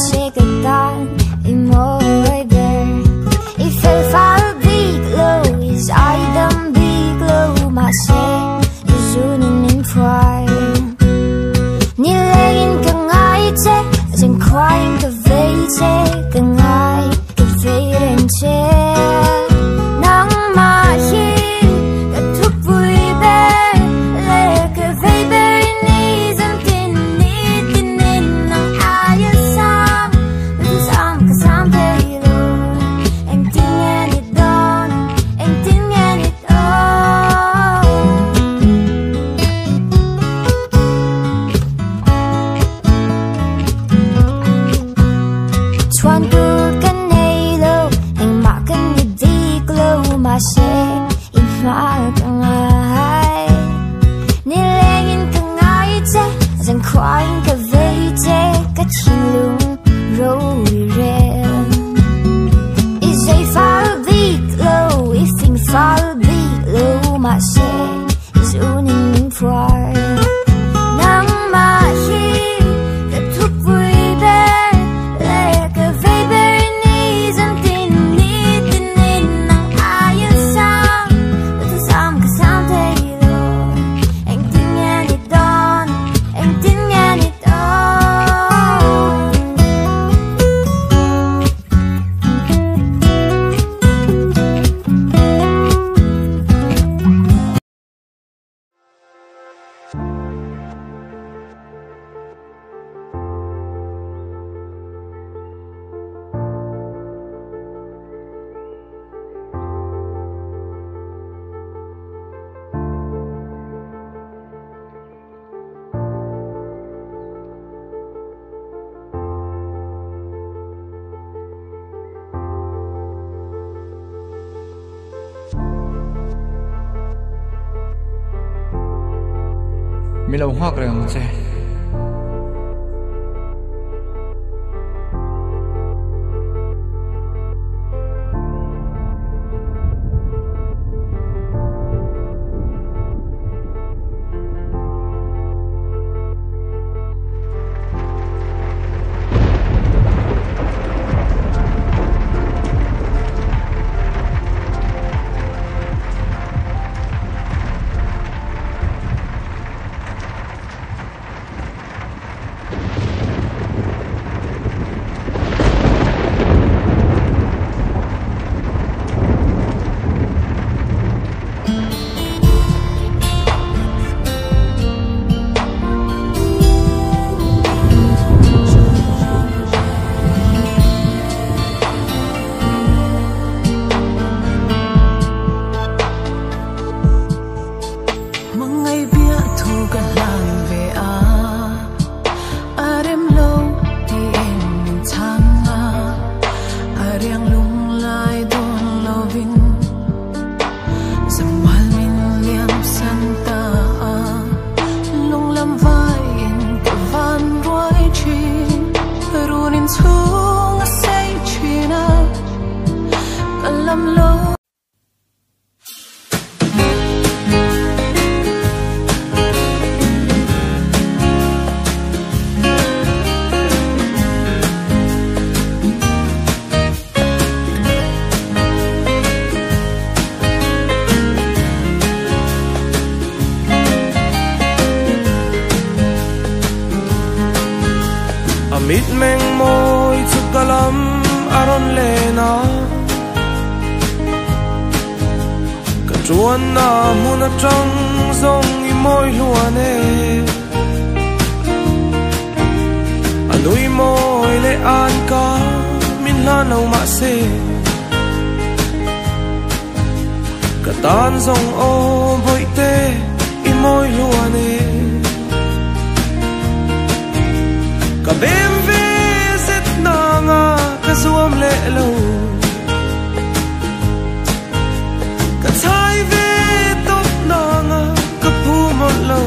masikataan imo'y ber Ifel-fal biglo is aydam biglo Mase izunin min fwar Nilengin ka ngay te Zeng kwaing ka vei te Ka ngay ka vei rin te Nang mahin Ka tuk vui ber Le ka vei ber ni Zeng tin ni tinin Nang ayasam Lusam ka sam pei lo Eng tingen it don Eng tingen it on Chuan tu kan nei lo Eng ma kan ni dik lo Ma se in ma ka ngai Nilengin ka ngai te Zeng kwaing ka vei te Ka chin lung ro i ren Is a fal big lo Ifing fal big lo Ma se is unin min fwar Nang ma hi Ka tuk vui ber Le ka vei ber ni Zeng tin ni tinin Nang ayasam Lusam ka sam pei lo Eng tingen it don Eng tingen it on mi lo hak reng che Amit meng moi chukalam aron lena Ka chuan na mun a trăng zong i moi luane Anui moi le an ka min la nau ma se Ka tan zong o boi te i moi luane Ka bem visit na nga ka zuam le lo Ka chai ve top na nga ka pu mo lo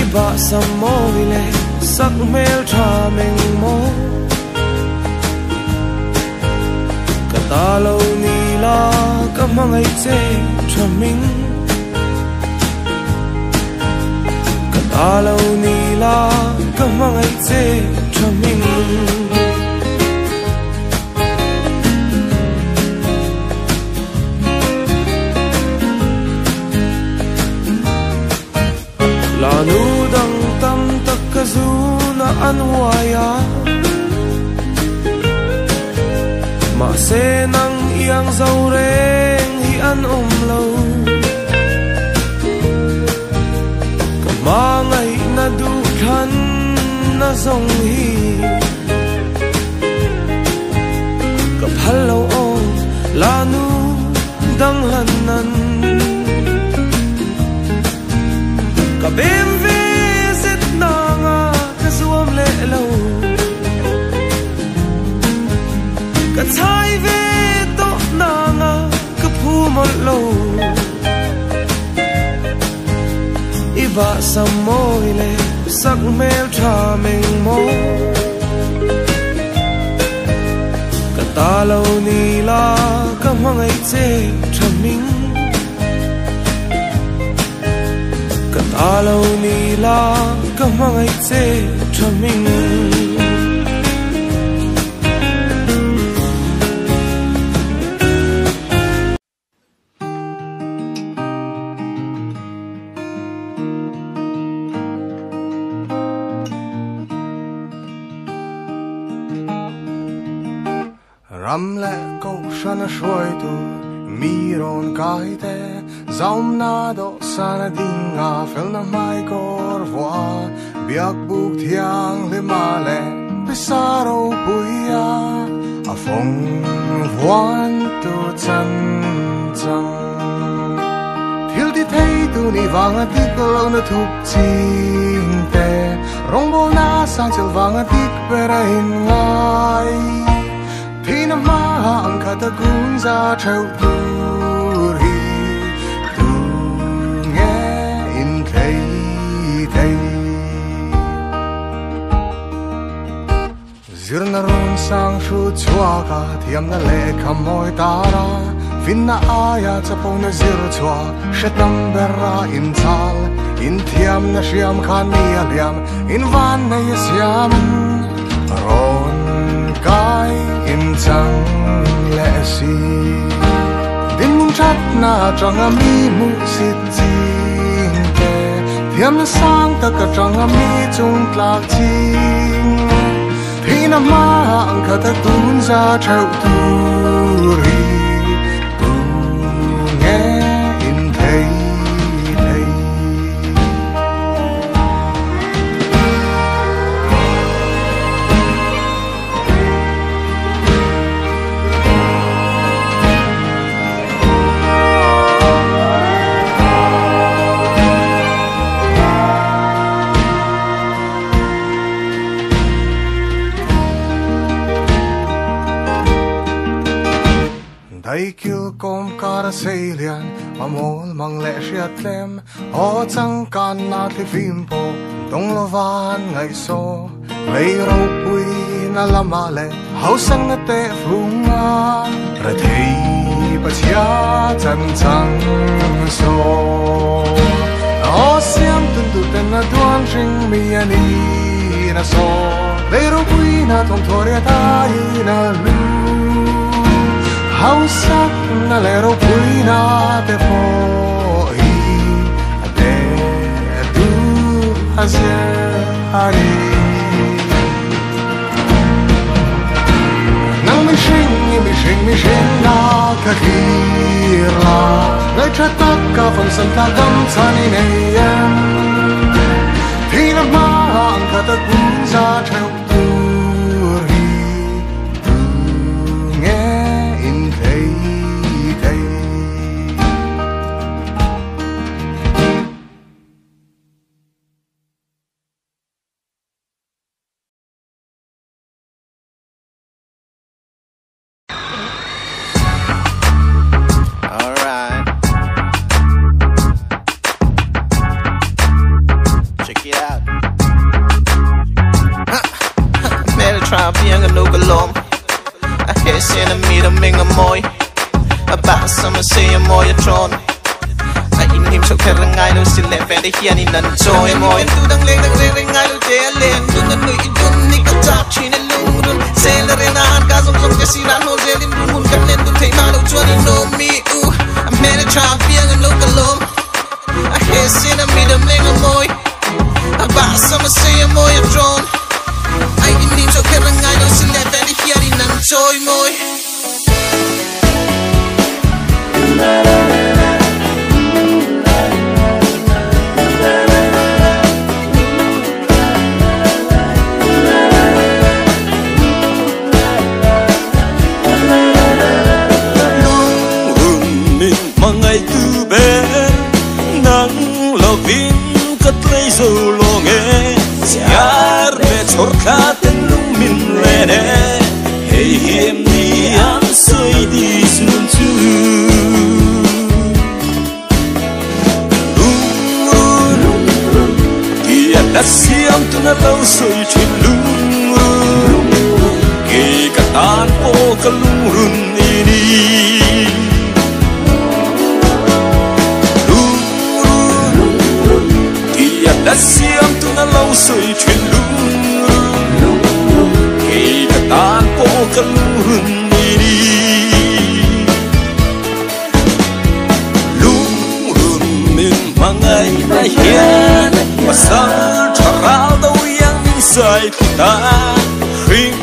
Iba sa mo ile sak mel tha meng mo Ka ta lo ni la ka mangai che tha ming Alo ni la ka an waya ma se nang yang zau reng hi an lo ka ma ngai na du than na zong hi ka phal lo ong la nu dang han nan ka bem ve zet na nga ka zuam le lo ka chai ve to na nga ka phu mol lo iba samoi le sak mel tha meng mo ka ta lo ni la ka mangai che thaming ka ta lo ni la ka mangai che thaming Ram le ko shana shoi tu miron kaite zaum na do sana dinga fel na mai kor voa biak buk thiang le male pisaro puya a phong voan tu chan chang thil di thei tu ni wang a tik lo na thup ching te rong bo na sang chil wang a tik pera in ngai Pina maha ang katagun za trao turi tu nghe in thấy thấy zir na run sang shu chua ka thiam na le khamoi tara vin na aya chapo na zir chua shetam berra in chal in thiam na shiam khan ni aliam in van na yasiam ron kai in chang lệ si din mung chat na trong mi mu sit ching te thiam na sang ta ka trong mi chung tlak ching thi na ma ang kha ta tun za thau tu ri tu nghe in thấy Dai kil kom kar seilian amol mang le shiatlem o chang kan na thi phim po dong lovan ngai so lei ro pui na lama le hau sang na te flunga ra thei pa chia chan chang so o siam tun tu ten na duan jing mi ani na so lei ro pui na thong thoria tai na lu Hau sak na lero pui na te poi Ate du haze hari Nang mi shing na kakirla Lai chatak ka phong san ta gam chani neyem Tina ma ang katakun za chau turi Tu nghe để hiền in lần trôi môi tu đang lên ngay lu che lên tu đang người idun ni ka chap chi ne lung run se le re na ka zong zong ke si ran ho ze lim mun kan len tu thei na lo chuan in no me I'm made a trap young and local alone I hear sin a me them ling a moy about some say a moy a drone hor kha ten lung min le ne hey hem ni am soi di sun chu đã xiêm tu na lâu soi trên lung kê cả tan po cả lung run đi đã xiêm tu na lâu soi trên lung kê cả tan po cả lung run đi lung run min mangai na hiền mà sao rao đâu yang min sai ta khinh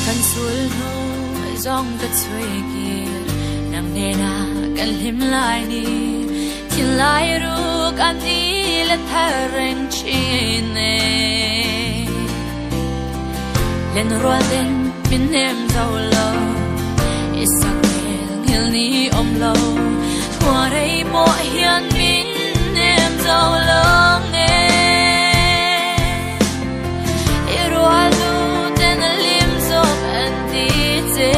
kan sul no zong ta chui ki nang ne na kan lim lai ni tin lai ru kan ti la thareng chin ne len roden min nem zau lo isak ngil ni om lo thua rei mo hian min nem zau lo nge irualu ten lim zop an ti che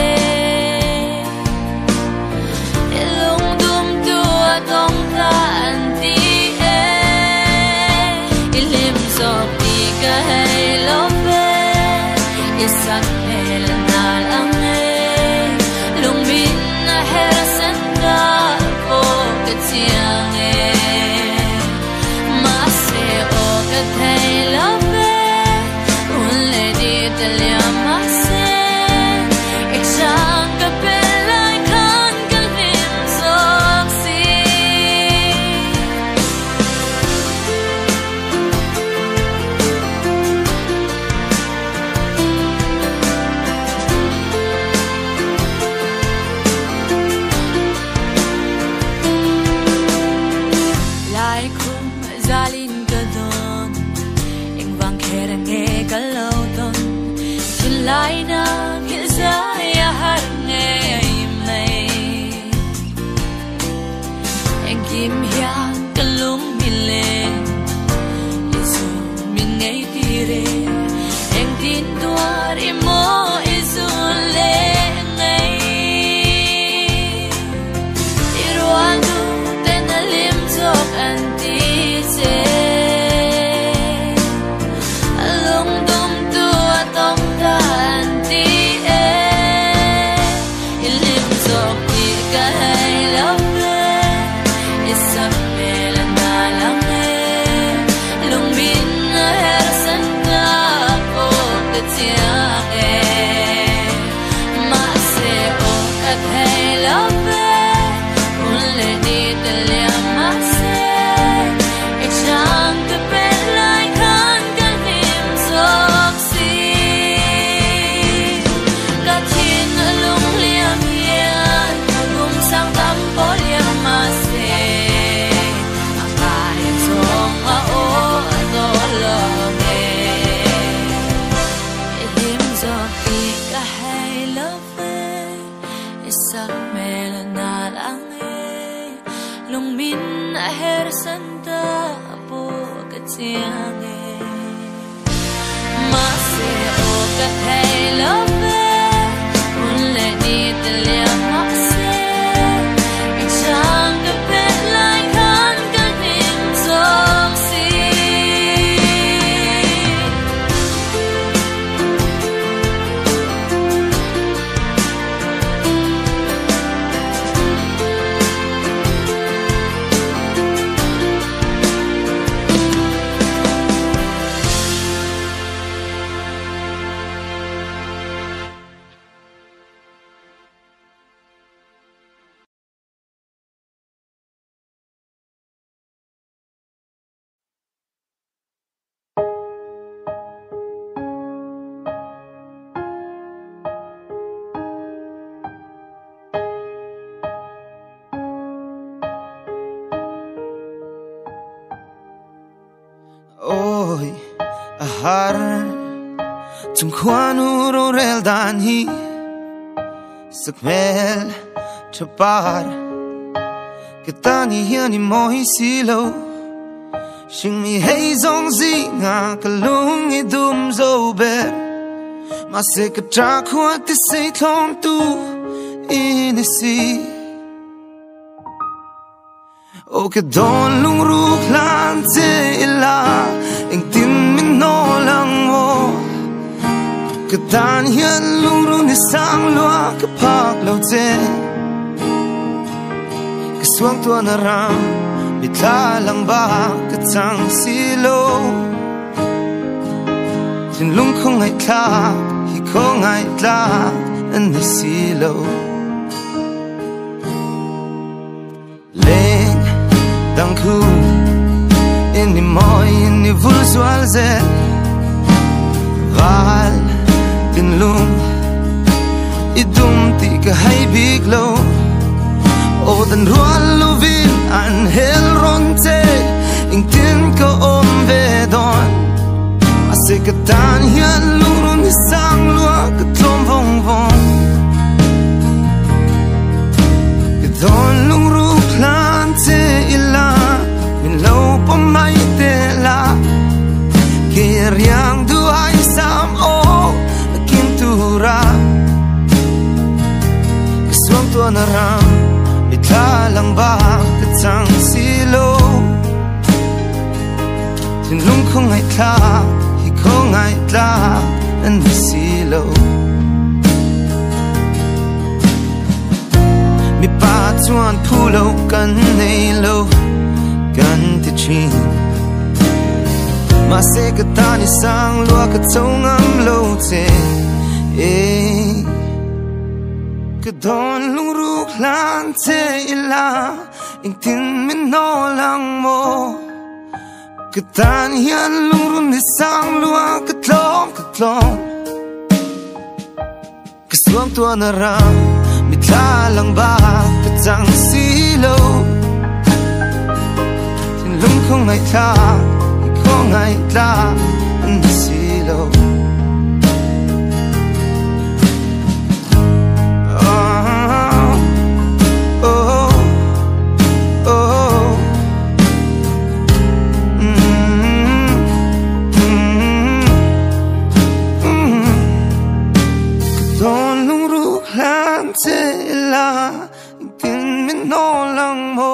ilung dum tu atong ta an ti e ilim zop ti ka hai lo ve isak hel na lang e lung min na her san da ko ka chiang e ma se o ka thai lo ve un le di te lia ma se exang ka pe lai khan ka lim zok si lai khum zalin ka don eng wang kher nge ka lo ton chin lai na hil za ya har nge ai mai eng kim hian ka lung min le isu min ngai ti re eng tin tuar i mo isu le ngai iruanu ten alim zok an ti che alung dum tu atong ta an ti e ilim zok ti ka hai lo ve isap mel na lang e lung bin na her san ta ko ka chiang e ma se o ka hai lo ve un le di te le ma se exang ka pe lai khan ka lim zok si ka thin lung liam hian gum sang tam po liam ma se a kai zong a o do lo nge lim zok ti ka hai lo ve isak mel na lang e lung min a her san ta po ka chiang e ma se o ka thai lo ve un le ni te le ma se exang ka pe lai khan ka lim zok si Ôi har tung khoan uro rel dan hi sak mel chapar katani hiani moi silo Shing mi hay zong zi nga kalung I dum zo ber Ma se ka tra kwa ti se thong tu in si O ke don lung ruk lan te ila Eng tin min no lang mo Ka tan hian lung ru ni sang lua ka pak lau te Ka suang tua na ram Bitla lang ba ka tang silo Tin lung kong ay tlak Hi kong ay tlak An ni silo Leng dang ku Inni moi inni vulsual ze Val tin lung Idum ti ka hay big lo O dan ruan luvin an hel ronte Ing tin ka om vedon Ase ka tan hian lurun isang lua ka tom vong vong Ka don lung ruk lan te ila Min lo pa mai te la Ke riang du ai sam o Akin tura Ka suang tua na ram Bitla lang ba ka tang silo Tin lung kong ay tlak Hi kong ay tlak An ni silo Mi pa chuan pulo kan nei lo Kan ti chin Ma se ka tani sang lua ka tsong am lo te Ka don lung ruk lan te ila Ing tin min no lang mo Ka tan hian lung run ni sang lua ka tlong Ka suang tua na ram Bitla lang ba ka tang silo Tin lung kong ay tlak Hi kong ay tlak An ni silo Te la Tin min no lang mo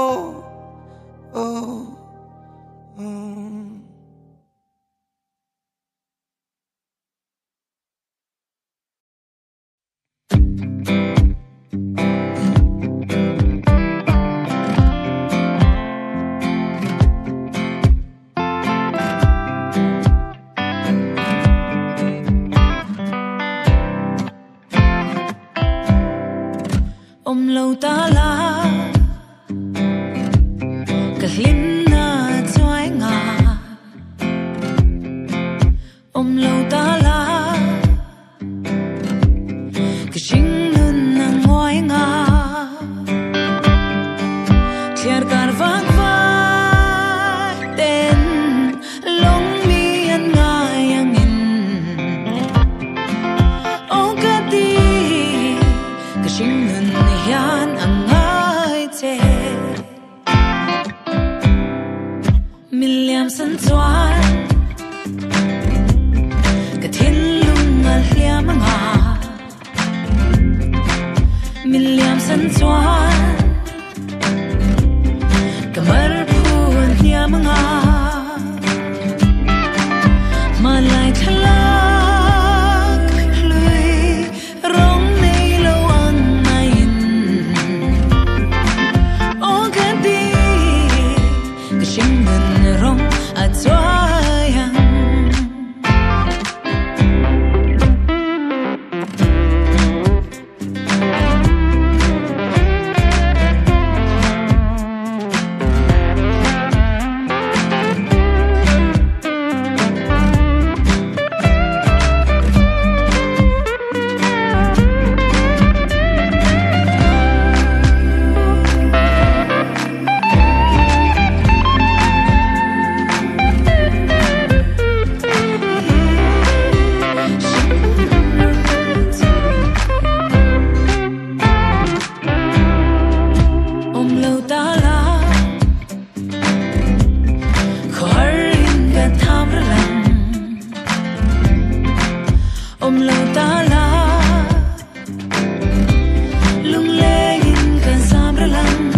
Om lâu ta la Ka hlim na choai nga Om lâu ta la Ka shing nun na ngoai nga Thiar kar vang va Ten long mi an nga yang in O ka ti Ka shing nun Yan ang ngay te Miliam san tuan Katin lung al liam nga Miliam san tuan Kamar puan liam nga Malay talak Lui rong nay lo ang ôm lâu ta la lung lên kan sam ra lang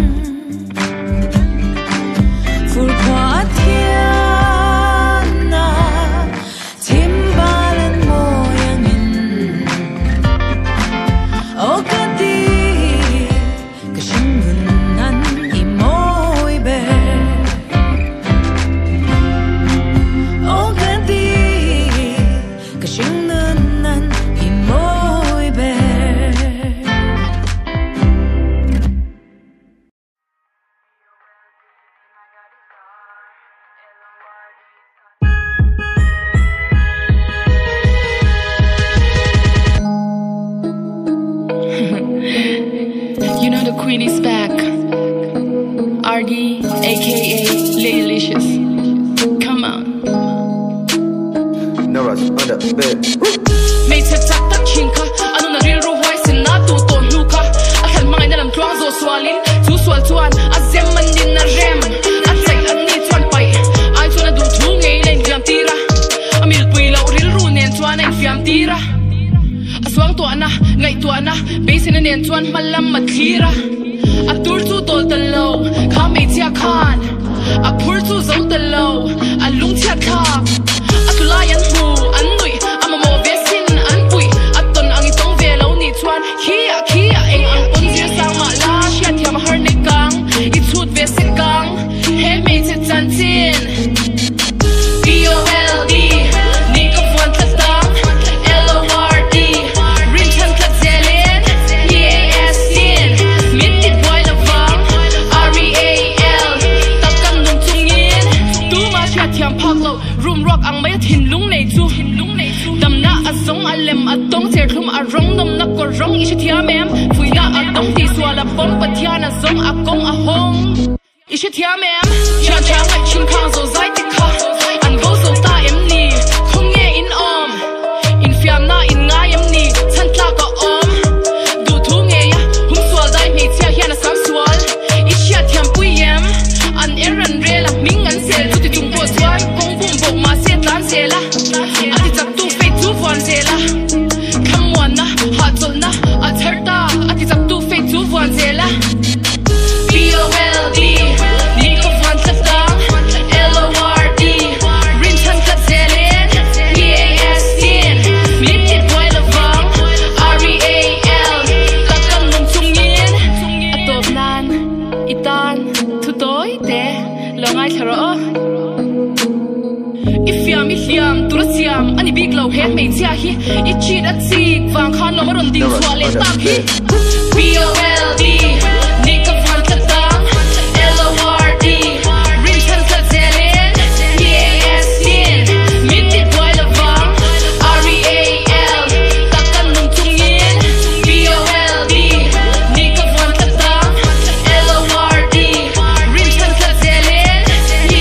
phul qua thiên na tim balan mo yang in o ka di ka shingun nan I moi be o ka di ka shingun nan I moi be. You know the queen is back. RD, aka Ladylicious. Come on. Nora's on the bed. Mày thật chắc tắc chinh ka. Ano na real ro hoy sin na tu ton lu ka. A hel mai na lam tuang zo swalin. Tu swal tuan. A zem man din na rem. A tsay an ni tuan pai. Ai tuan na du tu ngay na fiam tira. A mil pui lau real ru nen tuan na fiam tira. A swang tuan na, ngay tuan na. Basin na nen tuan malam matlira. A tur tu tol ta lo. Ka mei tia khan. A pur tu zo ta lo. A lung tia kap. A tu layan hu. An nui. A ma mo vesin an pui. A ton ang itong ve lo ni tuan. Kia kia eng ang un zir sang ma la. Shia tiam har ne gang. I tut ve se gang. He mei te tan tin. BOLD. Ni ka fuan ta tang. LORD. Rin chan ka zelin. EAS tin. Min dit boy la vang. REAL. Takkan lung tung yin. Tu ma shia tiam pak lo. Room rock ang may at hinlung nei chu. Dam na a song a lem a tong ter thum a rong dam na ko rong ishi tiam em. Fui na a tong ti swala pong patiana song a kong a hong. Ishi tiam em. Chan chan hai chin kang zo zai ti ka. An go zo ta em ni. Kong ye in om. In fiam na in nga em ni. Chan tla ka om. Du tu nge ya. Hum swal dai mei tia hian a sam swal. Ishi a tiam pui em. An eran re la ming an sel tu ti tung po swan. Kong bum bok ma se tan se la. A ti zak tu fei tu vuan se la. Come on na, hot zol na. A thar ta. A ti zak tu fei tu vuan se la. BOLD. Ni ko vuan ta tang. LORD. Rin chan ka zelin. EAS tin. Min dit boy la vang. REAL. Takkan lung tung yin. A top nan. Itan. Tu toy te. Longai tharo. Ifiam tura siam ani big low head mei tia hi I cheat at sik wang khan lo maron ding swale tak hi BOLD ni ka van ta tang LORD rin chan ka zelin EAS tin min dit boy la vang REAL takkan lung tung yin BOLD ni ka van ta tang LORD rin chan ka zelin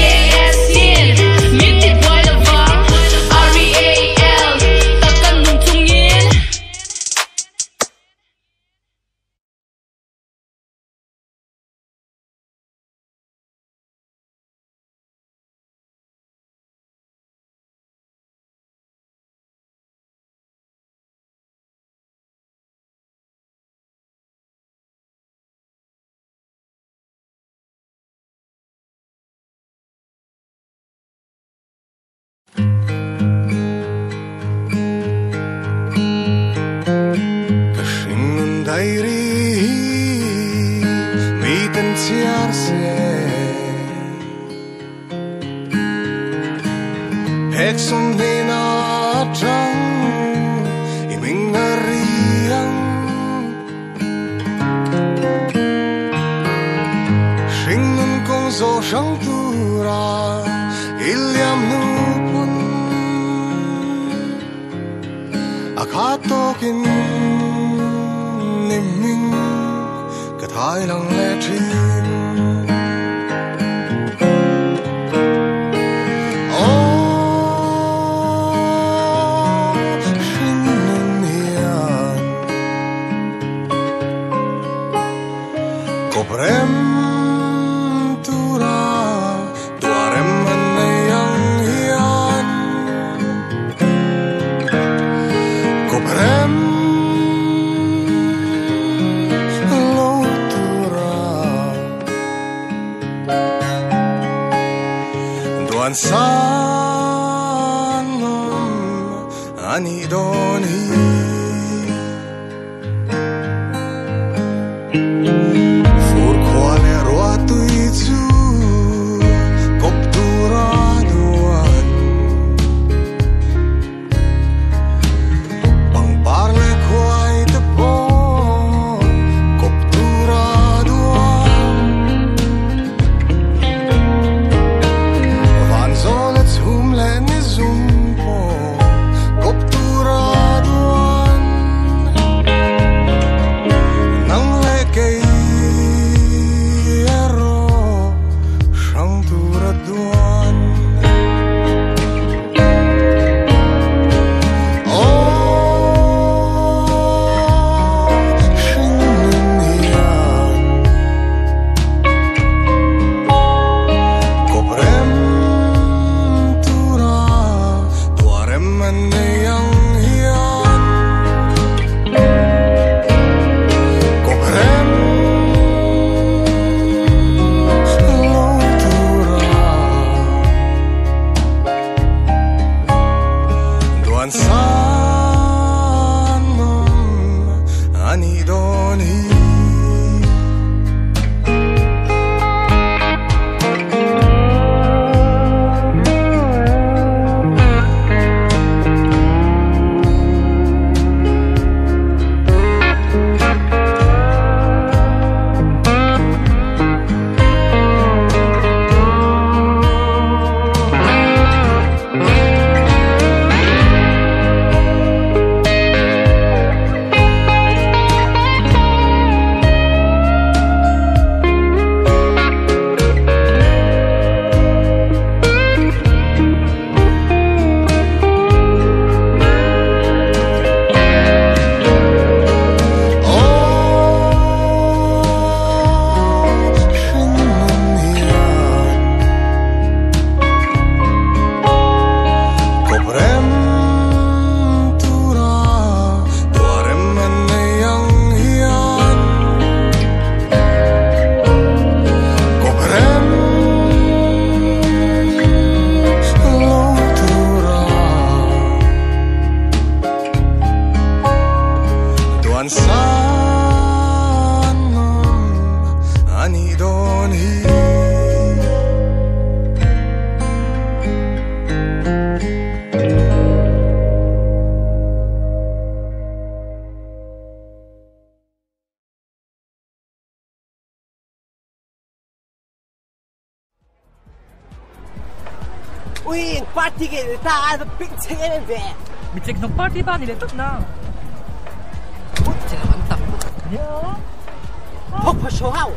EAS tin min dit boy la vang REAL takkan lung tung yin. Kashingun dairi miten siarse Hexum dina trăng iming hariang Shingun kong zo shang tura iliam nupun Akatokin niming kathai lang le thin Shingun hian Koprem tura tuarem manayang hian Duan san ani don hi fur khwale ro tui chu kop tura duan bang par le khwai te po kop tura duan van zol et hum le ni zum po kop tura duan nang le kei ero shang tura duan ani don hi Duan san ani don hi Ui, party ke ta ada big chicken be. Bitek no party ba ni le tot na. Chela mantap. Yo. Hok pa show how.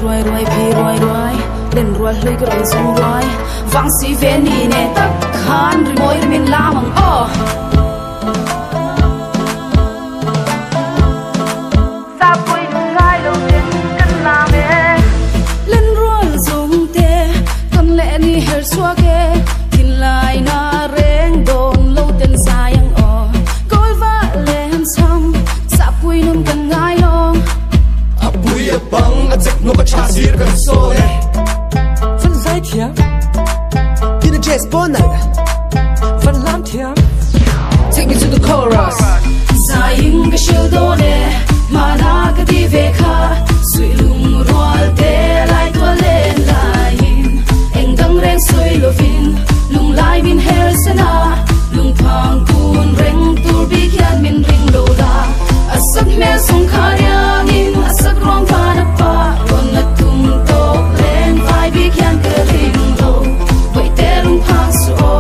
Roi roi phi roi roi den roi hlui groi song roi wang si ve ni ne tak khan ri moi min lamang o sa pui ngai lo tin kan la me len roi zong te kan le ni her swa ke tin lai na reng don lo ten sayang o kol va lem sam sa pui nun kan ngai long Apuya bang at sek no kachasir kan sole Van sai thia. Dina jazz bonal. Van lam thia. Take me to the chorus. Saying ka shildone, mana ka di vekha, sui lung roal te lai tua len lain. Eng dang reng sui lovin, lung lai bin her sana, lung pang kun reng tur bi kian min ring lo la. Asak me song karyangin, asak rong vana pa, ron na tung tok len vai bi kian ka ring lo. Wait te lung pang su o.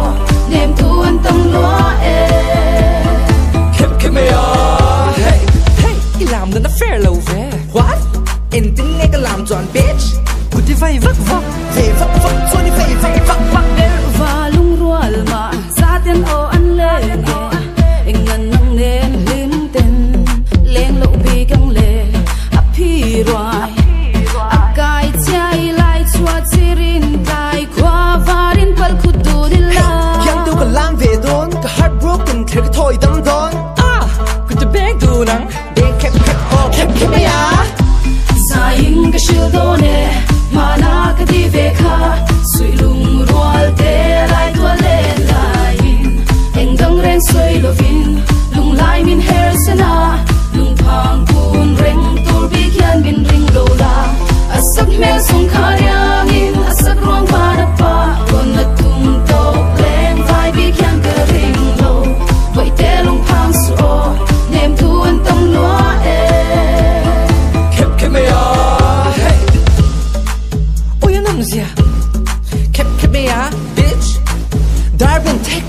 Darwin Tech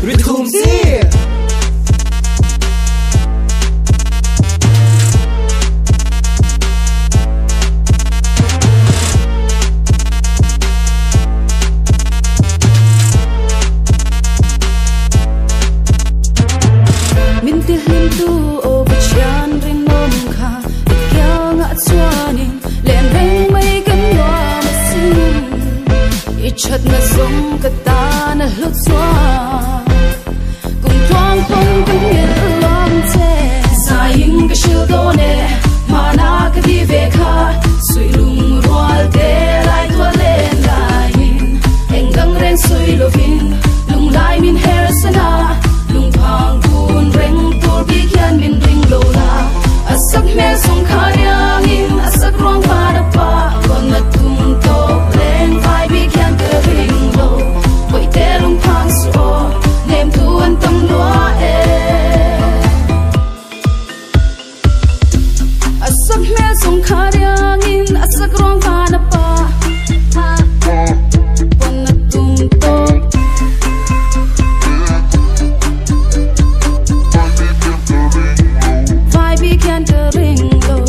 Rithum Zir Min til him tu over chan ring nom kha kya nga chuanin len reng mai kan wa masin I chat na song ka ta na lut chwa cùng thoáng không kan hiền lom che saying ka shil do ne mana ka di ve kha sui lung roal te lai tua len lain engang ren sui lovin lung lai min herasana lung phang kun reng tur bi kyan min ring lo la asak me song khayang in asak rong pa da pa kon na tum to len vai bi kyan ka ring lo boi te lung phang so nem tu an tam loa e asak me song khayang in asak rong pa da pa kon na tum to we can't ring low.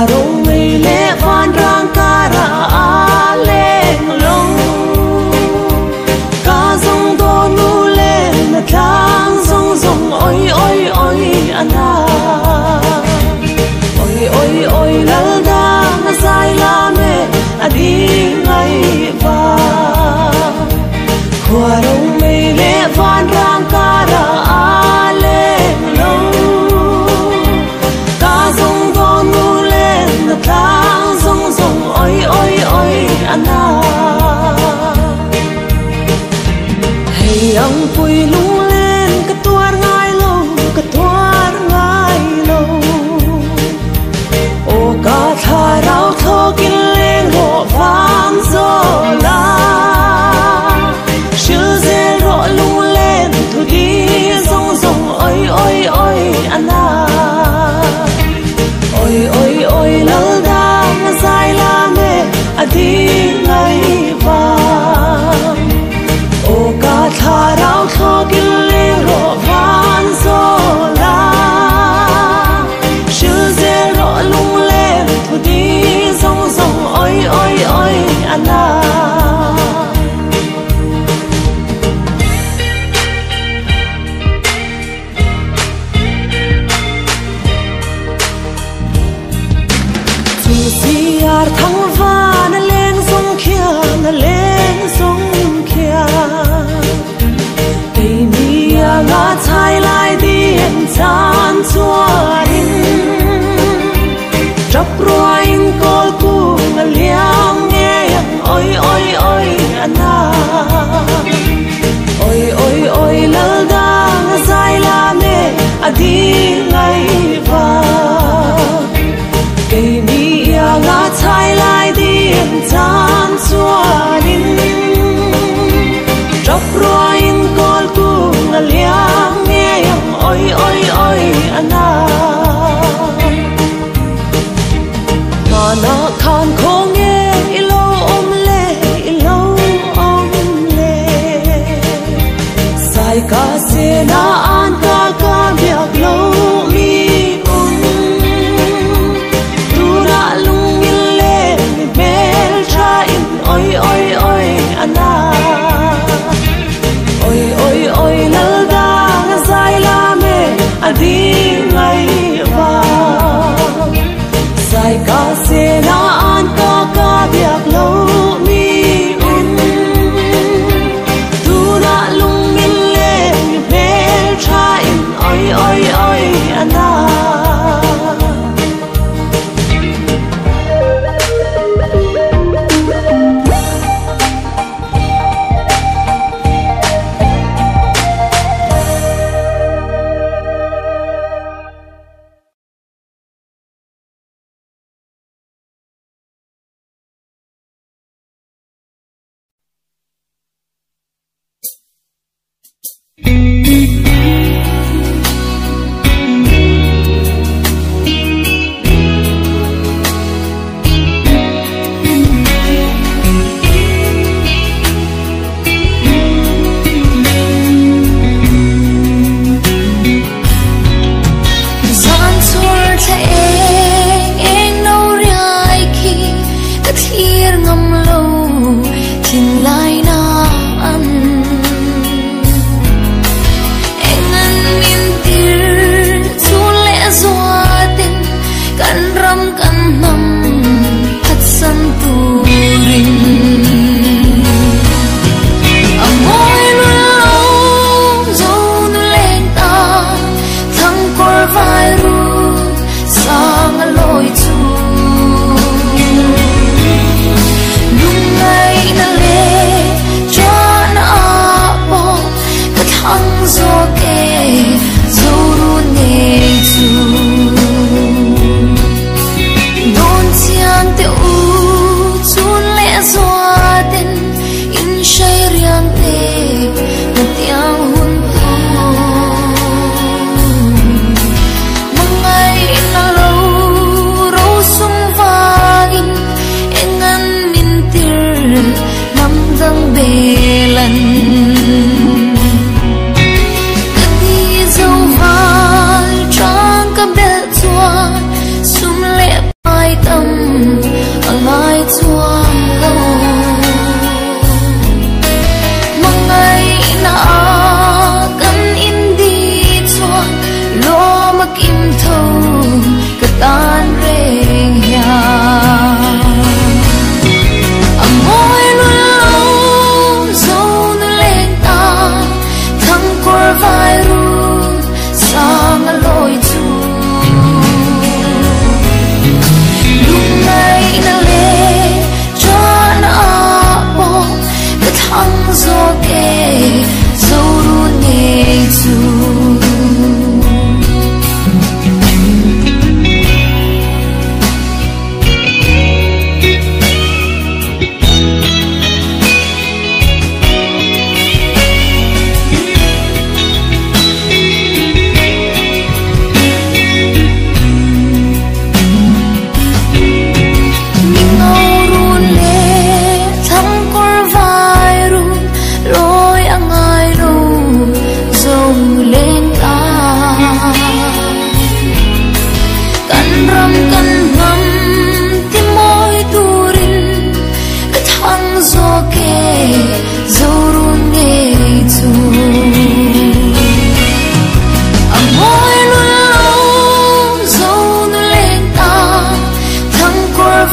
rong mây lệ van rang ca ra a leng long ca zong do nu lên na tang zong zong oi oi oi ana oi oi oi la da na sai la me adi ngai va qua rong mây lệ van rang ca ra a leng long ca zong do nu lên na tang zong zong oi oi oi ana hey ang pui lung lên ka tuar ngai lo o ka tha rao tho kin lên ho vang zo la shil ze ro lung lên thu đi zong zong oi oi oi ana oi oi oi lal da na sai la me adi ngai va o ka tha rao tho kin lên ro van zo la shil ze ro lung lên thu đi zong zong oi oi oi ana ar thăng va na leng song khia ei mi a nga chai lai dien chan chua in trap roin kol ku na liang nghe oi oi oi ana oi oi oi lal da nga sai la me adi ngai va cây mi nga chai lai dien chan chua in trap roin kol ku na liang nghe oi oi oi ana mana khan khong nghe ilo om le sai ka se na an ka biak lo mi un tu na lung in le bel tra in oi oi oi ana oi oi oi lal da nga sai la me adi ngai va sai ka se na an ka biak lo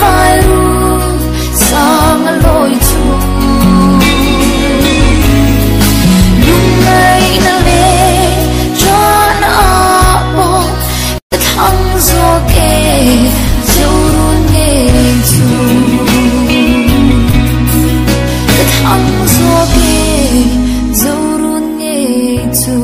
vai ru sang loi chu lung ngai na le cho na po thang zo ke zo run nge chu thang zo ke zo run nge chu.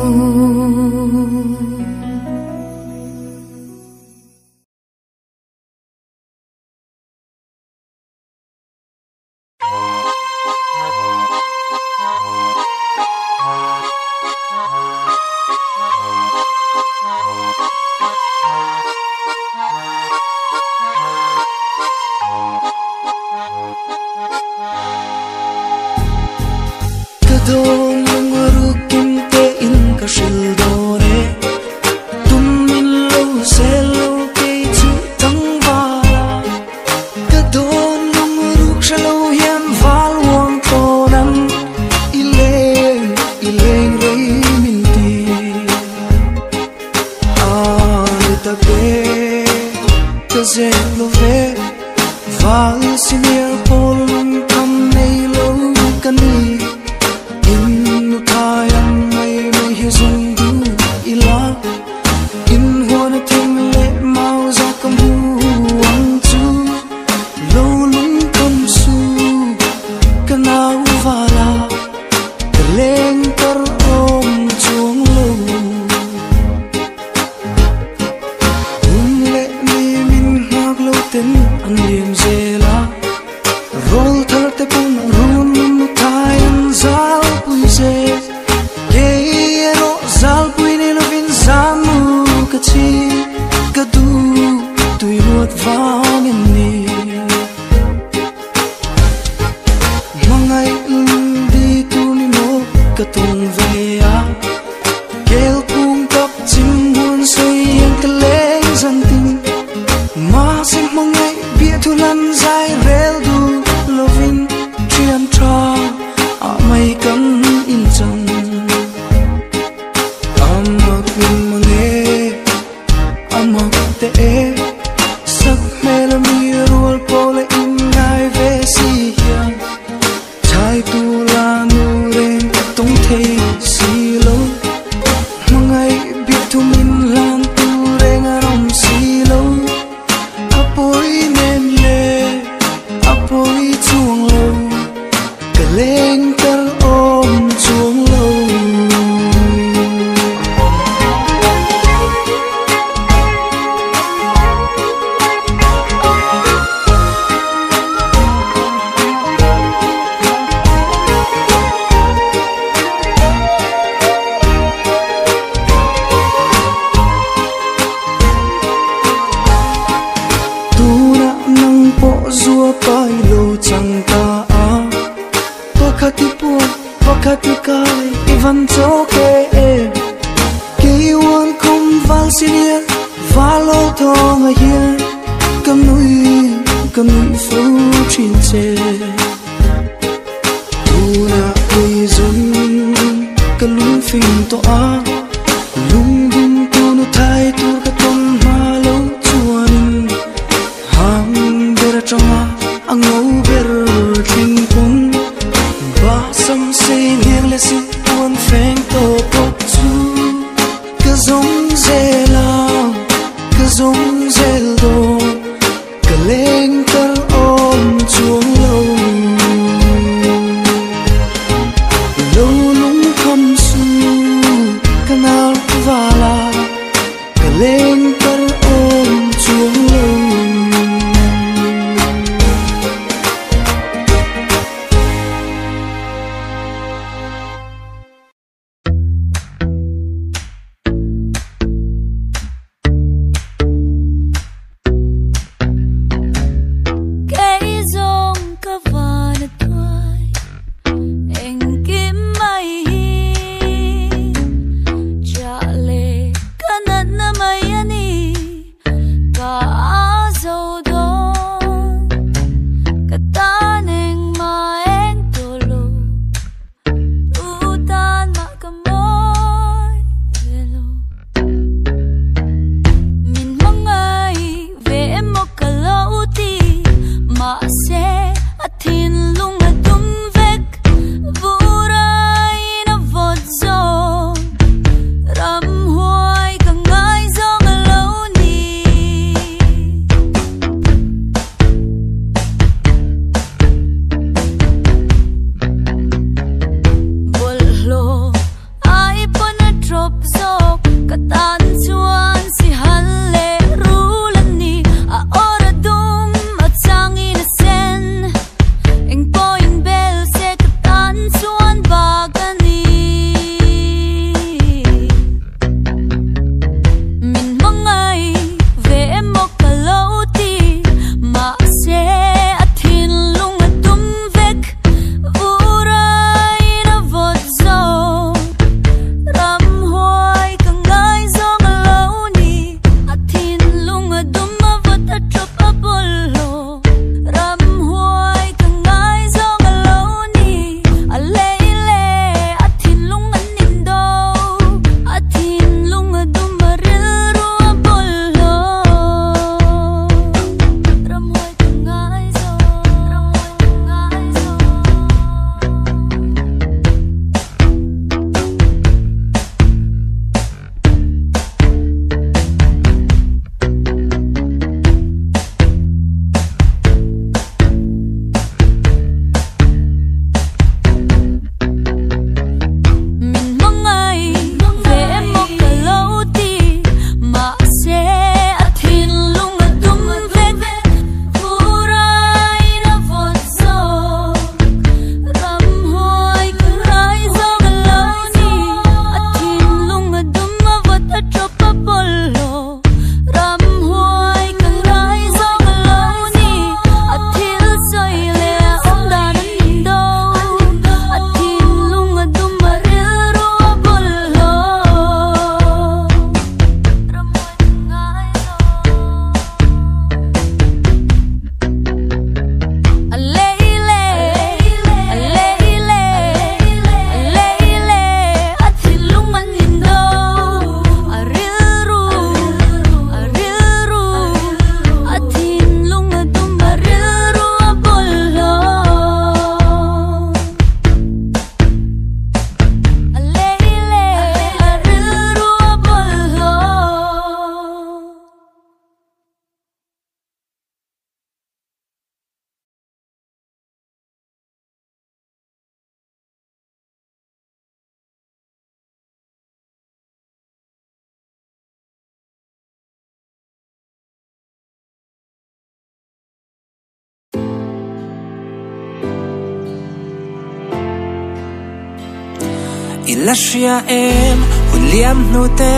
Ilashia em hun liam nu te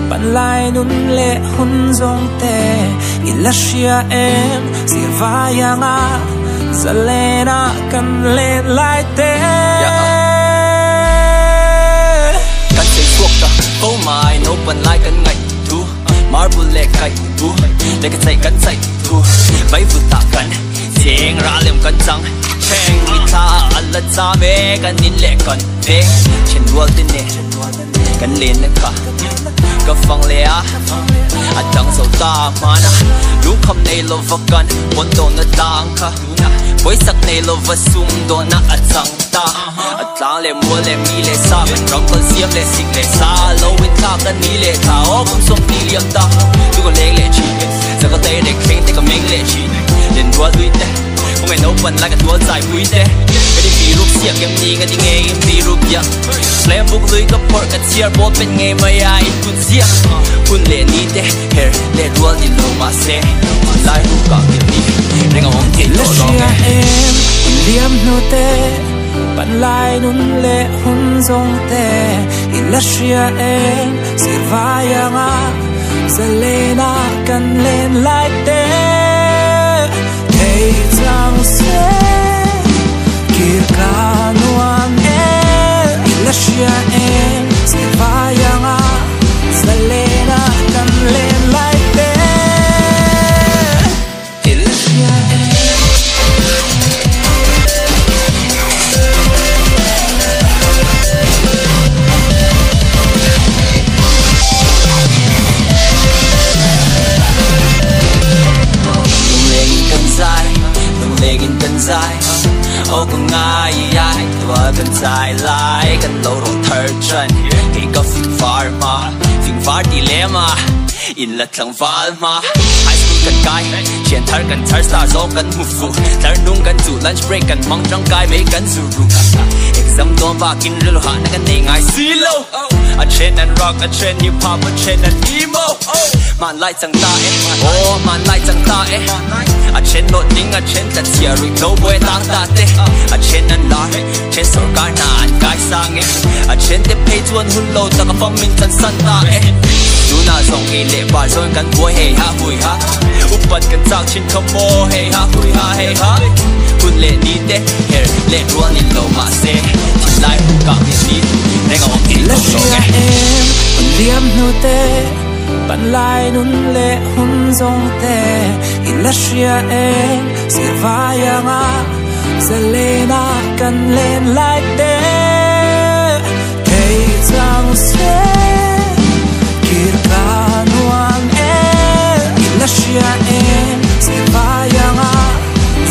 pan lai nun le hun zong te Ilashia em sirvayanga zalena kan le lai te kan sei suok ta oh my no pan lai kan ngai tu marble le kai tu le ka sai tu vai vu ta kan jeng ra lem kan chang cheng mi tha alla cha me kan nin le kan te chen wal tin ne kan len na ka ka fang le a atang so ta mana lu kham nei lo vakan pon do na dang ka boy sak nei lo vasum do na achang ta atlang le mo le mi le sa rong ko siam le sing le sa lo win ta kan ni le tha o kum som ti liam ta tu ko le le chi sa ko te le keng te ka meng le chi len wa lui te không ai nấu phần lại cả tua dài quý thế cái đi vì lúc xiếc em nhìn cái đi nghe em đi lúc ya lấy bút lưới cấp bọt cả chia bọt bên nghe mày ai cũng xiếc kun lệ ní thế hair lệ đuôi đi lâu mà xe lại lúc cả việc đi để ngóng thiên lộ lo nghe em liam nô te bạn lại nun lệ hun zong te Ilashia em sirvayanga zalena kan lên lại te Tang se kirka nuang el Ilashia em sirvayanga zalena kan lên lại te Ilashia dài ô con ngay ai tua gần dài lại gần lâu rồi thở chân khi có phim phar dilemma in là thằng phá mà high school cần cai chiến thar cần thar star zo cần move phụ thar nung cần chủ lunch break cần mong trong cai mấy cần zuru exam đom và kinh rêu hạ na cần ngay silo a trend and rock a trend hip hop a trend and emo man lại chẳng ta oh man lại chẳng ta a trend nốt ding a trend that here we no boy tang ta te a trend and lar trend sor ka na an kai sang a trend te pay chuan hun lo ta ka phong min chan san ta Tuna song ke le ba zon kan boy hey ha hui ha upat kan chak chin khamo hey ha hui ha hey ha kun le ni te her le ruan in lo ma se lai ka ni ne ga ok lo so ke em liam nu te pan lai nun le hun zong te ilashia em sirvaya nga selena kan len like te hey chang se Kirkanuang ilashia em sirvaya nga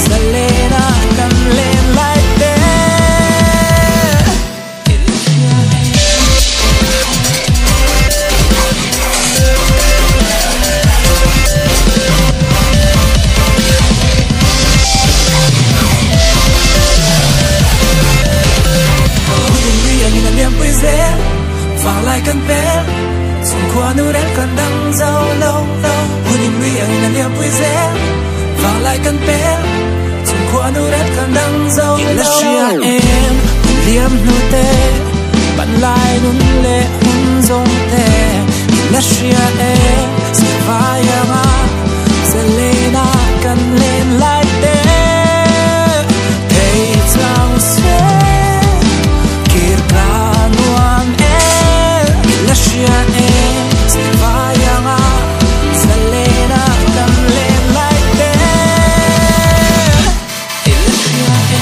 selena kan len like te Vang lại căn bé Dùng khoa nữ đến cần đăng dâu lâu lâu Hôn nhìn nguy anh là niềm vui dễ Vang lại căn bé Dùng khoa nữ đến cần đăng dâu lâu Ilashia em liam nu te Bạn lại nun lệ hun dông te Ilashia em Sirvaya nga Selena kan lên lại te Hey chang se Kirkanuang Ilashia em sirvaya nga selena kan len like te Ilashia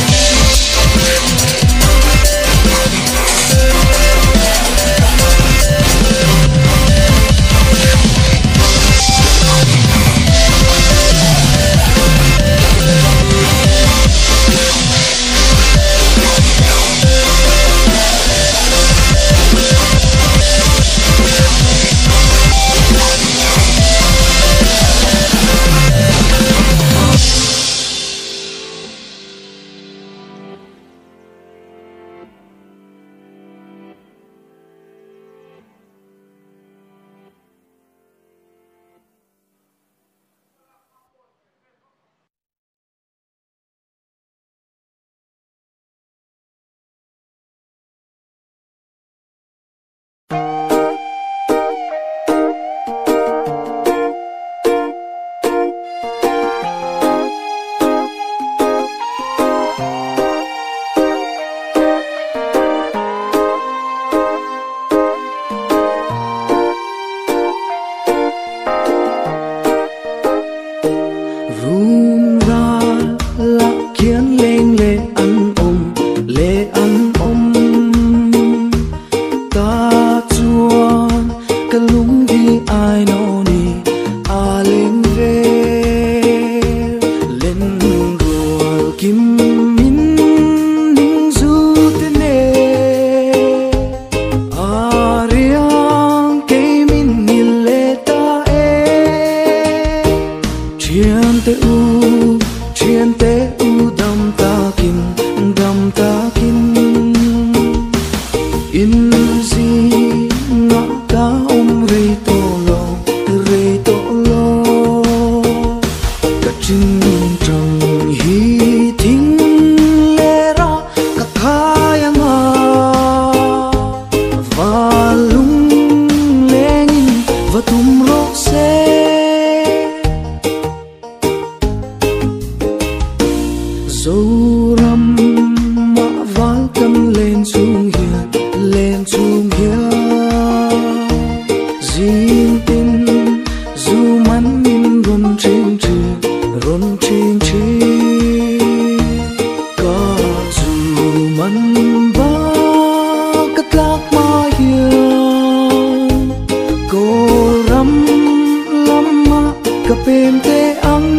Kapente ang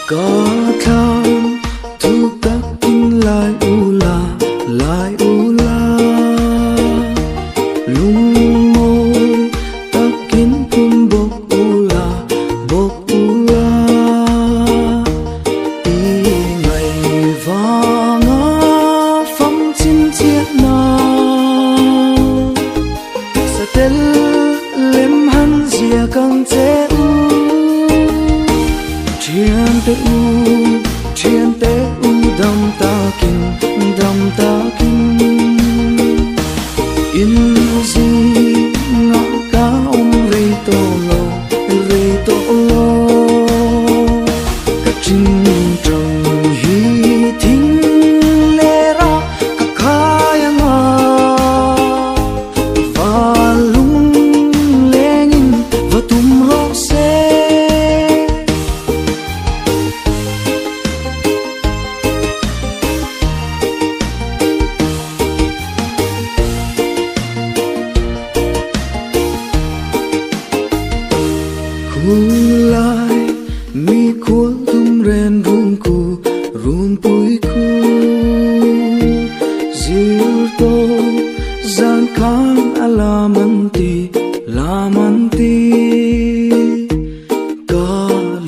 kata Thiên tế u đam ta kinh in gì ngã ca ông rây to lo cả trình trăng hi thính lê ra cả khai ngà và lung lên và tum rô xe lại mi khua tum ren rum pui ku zir to zan kan alamanti ka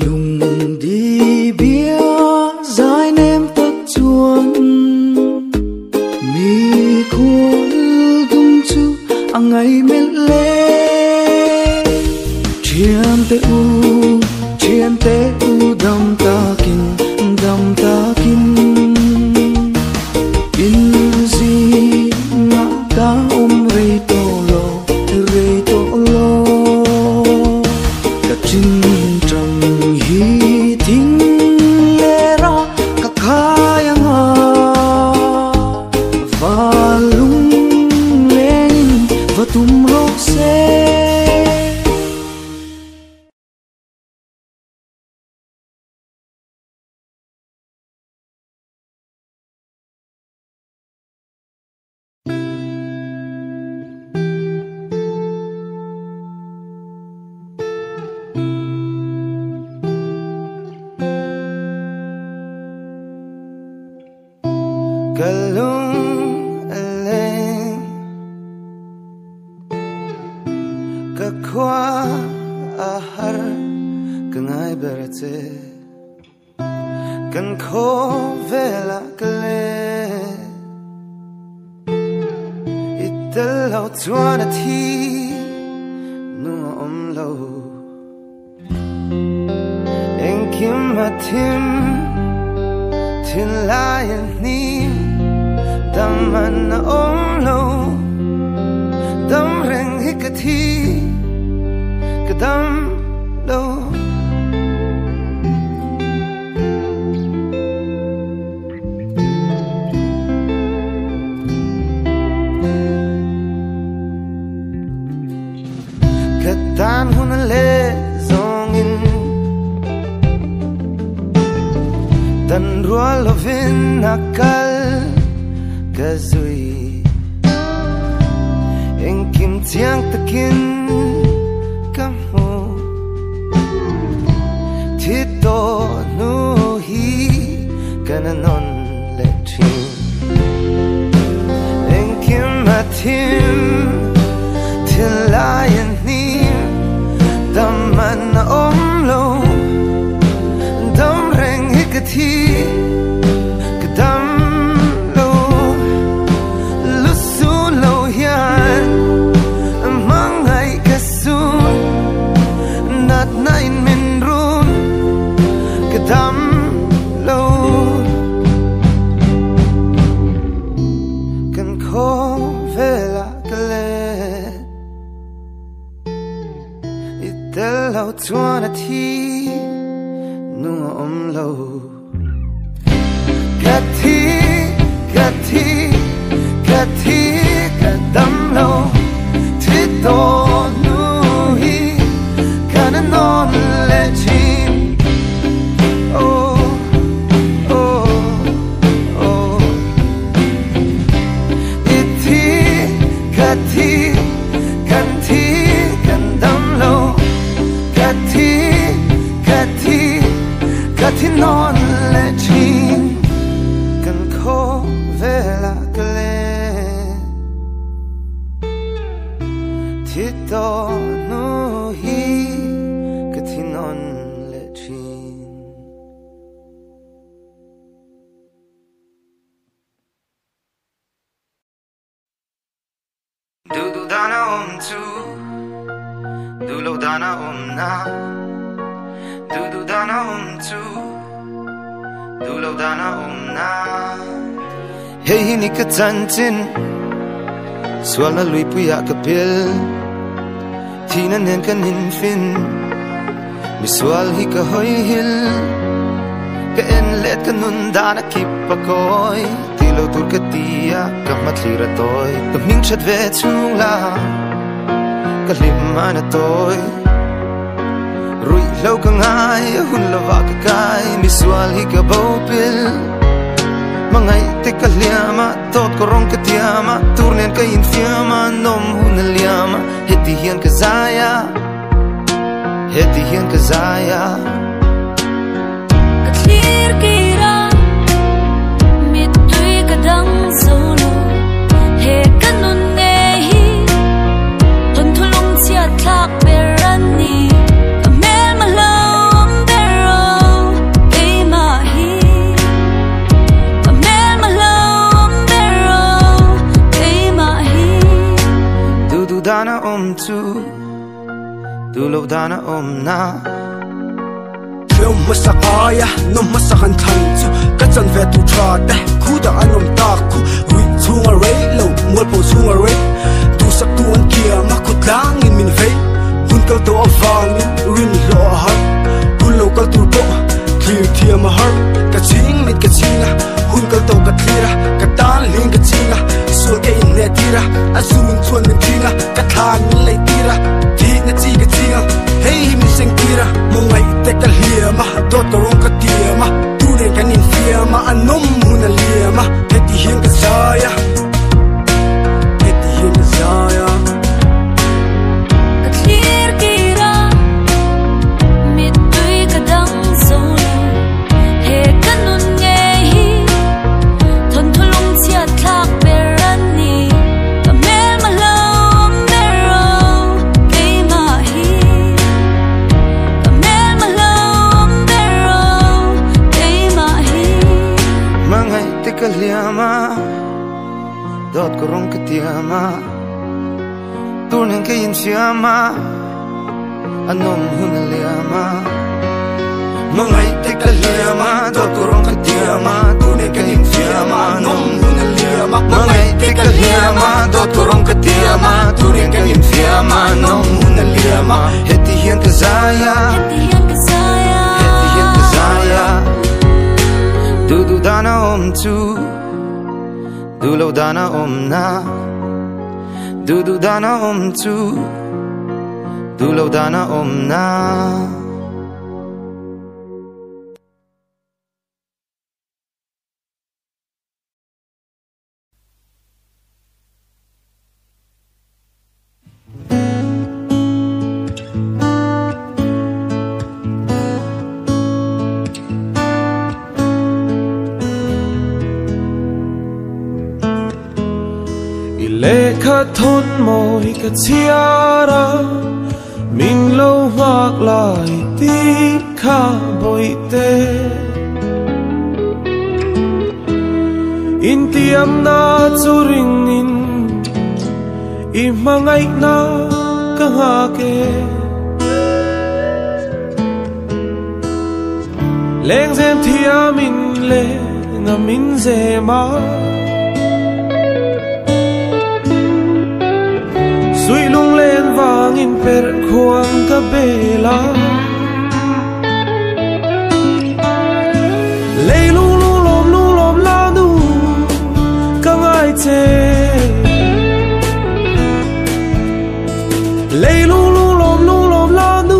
lung di bia zai nem tak chuan mi khua tum chu angai mel le Thiên tế u đam ta kinh in gì ngã ca ôm rây to lo cả trình trăng hi thính lê ra cả khai ngà và lung lên và tum rô xe Galung aleng kakwa ahar kangai berate kan ko vela kale italo tuana ti nu omlo enkim matim tin lion ni Daman na omlo Dam reng hikati Kadam lo Katan hun le zongin Dan rua lovin akal Kazui Engkim tiang takin Kamu Tito nuhi Kananon letrin Engkim atim Tilayan nim Daman na omlo Dam reng hikati Kadam Nain min run kadam lo kan ko vela kale itelo tuana ti nu omlo gati kadam lo tito non legin oh iti gati ganti gandam lo gati non legin kan ko vela kale tito nuhi non lechin du dana tu du lo dana na du dana tu du lo dana na hey ni ka chantin swal na lui puya ka pil tina nen kan in fin mi swal hi ka hoi hil ka en let ka nun dana kip pa koi tilo tur ka tia ka matlira toy ka ming chat ve chung la ka lim mana toy rui lâu ka ngai hun la va ka kai mi swal hi ka bo pil mangai te ka liama tot ko rong ka tiama turnen ka in fiama nom hun liama heti hian ka zaya ka clear kira mit tui ka dang solo he kanun nei ton thulung chia thak berani dana tu du lo dana na Leo masakaya no masakan than chu ka chan ve tu tha te khu da anom ta khu ri chunga re lo mol po chunga re tu sak tu an kia ma khu tlang in min ve hun kal to awang rin lo ha hun lo kal tu to clear thia ma har ka ching mit ka chinga hun kal to ka thira ka tan ling ka chinga so ke in ne tira azun chuan min thinga ka thang lei tira thi na chi ka chinga hey mi sing tira mo ngai te ka hiama dot ko rong ka tiama tu ne kan in fiama anom hun liama heti hin ka saya ka clear kira mit tui ka dang solo he kanun nei thon thulung chia thak berani ka mel malom bero keima hi ka mel malom bero keima hi mangai te ka liama dot ko rong ka tiama turnen ka in fiama anom hun liama mangai te ka liama dot ko rong ka tiama turnen ka in fiama anom hun liama mangai te ka liama dot ko rong ka tiama turnen ka in fiama anom hun liama heti hian ka zaya du dana tu du lo dana na du dana tu du lo dana na Lekha thon moi ka chiara min lo hak lai ti kha boite in tiam na churing in i mangai na ka ha ke leng zem thiam in le ngamin zema Sui lung lên vang in per khuang ka bela Lei lung lom la nu ka ngai che Lei lung lom la nu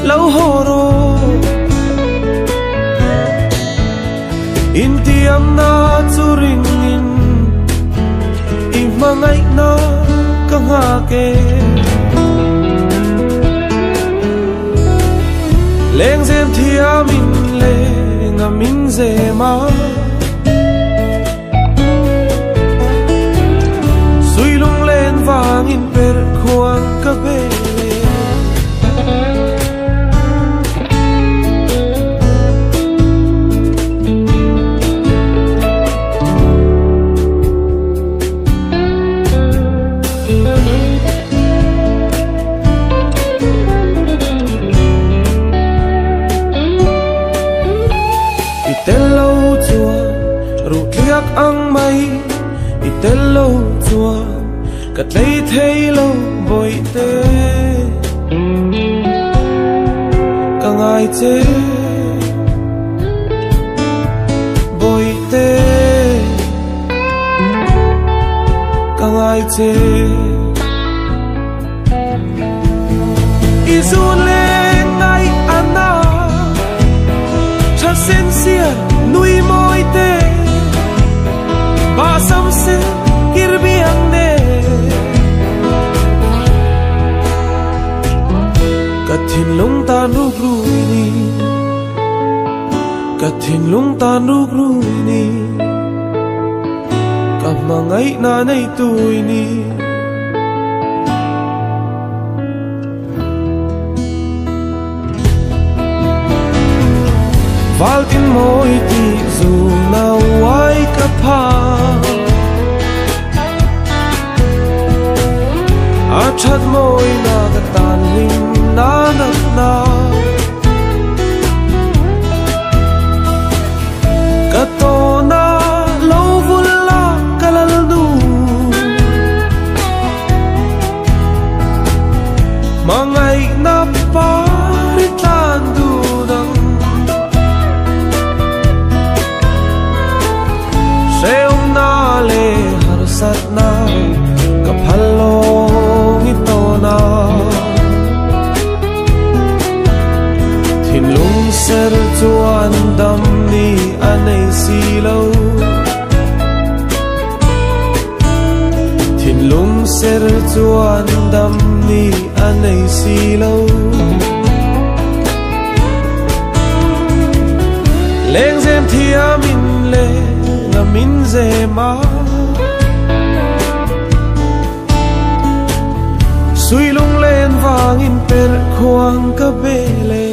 lau ho ro In tiam na chu ring in I mangai na ka ha ke leng zem thia min le ngamin zema sui lung lên vang in per khuang ka be biak ang mai itelo chua ka tei thei lo boi te ka ngai che boi te ka ngai che izule ngai ana cha sen sia nui moi te ba sam se kirbi ang ne kathin lung ta nuk rui ni kathin lung ta nuk rui ni ka mangai na nei tui ni Valkin moi ti zu na wai ka pa a chat moi na ka tan lim na na ka to na lo vul la ka lal nu mangai na pa ri tan du dang Seom na le har sat na kaphalong ito na Thin lung ser chuan dam ni anei silo Thin lung ser chuan dam ni anei silo Leng zem thia min le min zema Sui lung len vangin per khuang ka bele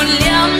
Hôn liam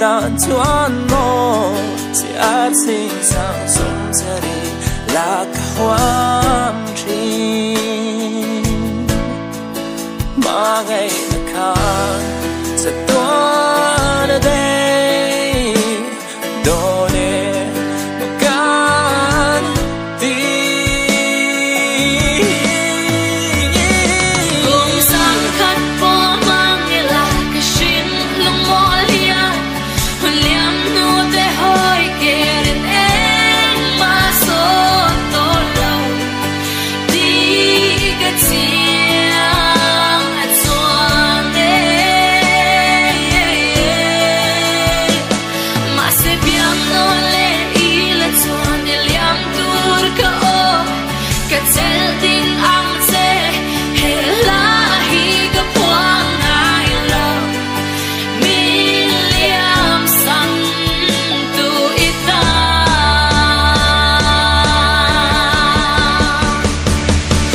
dan chuan mo si at sing sang som sari la ka huam thin ma ngai na khan sa tua na day do ne makan ti kung sang khat po mang ila ka shin lung mo lia hun liam nu te hoi kerin eng ma so to lo ti ka chiang at suan de ma se biang no le ila chuan de liam tur ka o ka chel ding ang se he la hi ka puang ai lo mi liam sang tu ita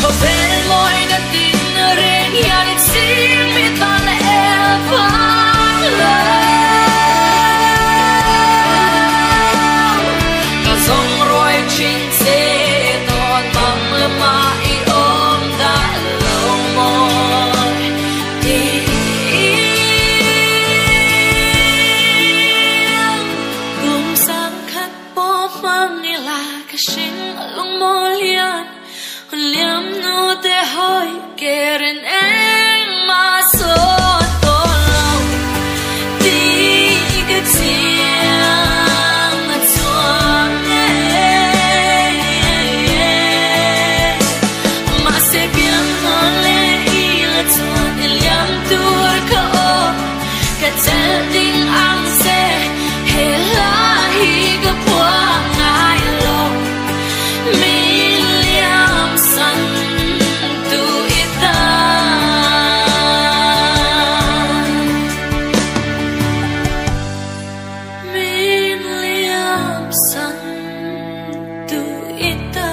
ko vel moi na tin ren ya ni sim mi ta le eva lo ka song roi ching se ton bang le ma I om da lo mo ti gum sang khat po mang ni la ka shin lung mo lian hun liam no te hoi keren eng ma so to lo ti ka chiang at suan ne ma se biang no le ila chuan de liam tur ka o ka chel ding ang se he la hi ka puang ai lo mi liam san tu ita mi liam san tu ita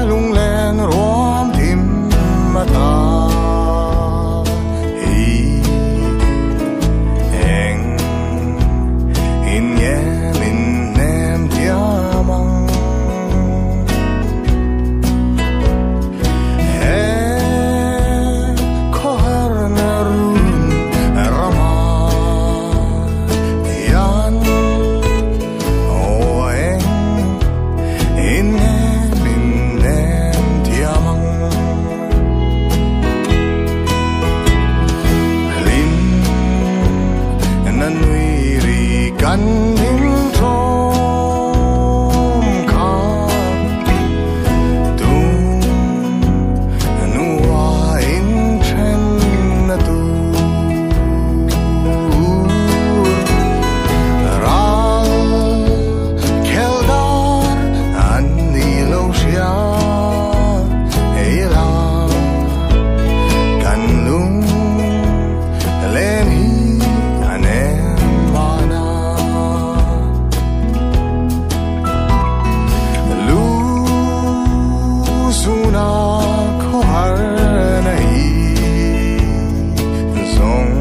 lung len ruam tim mata hi eng in ye min nem tiamang ko har na run rama yan o eng in min nem tiamang lin nan nui ri kan nim trom ka tung nuwa in chen na tu ral keldar an ni lo sia ela kan lung len hi anem mana lu suna ko har nahi zong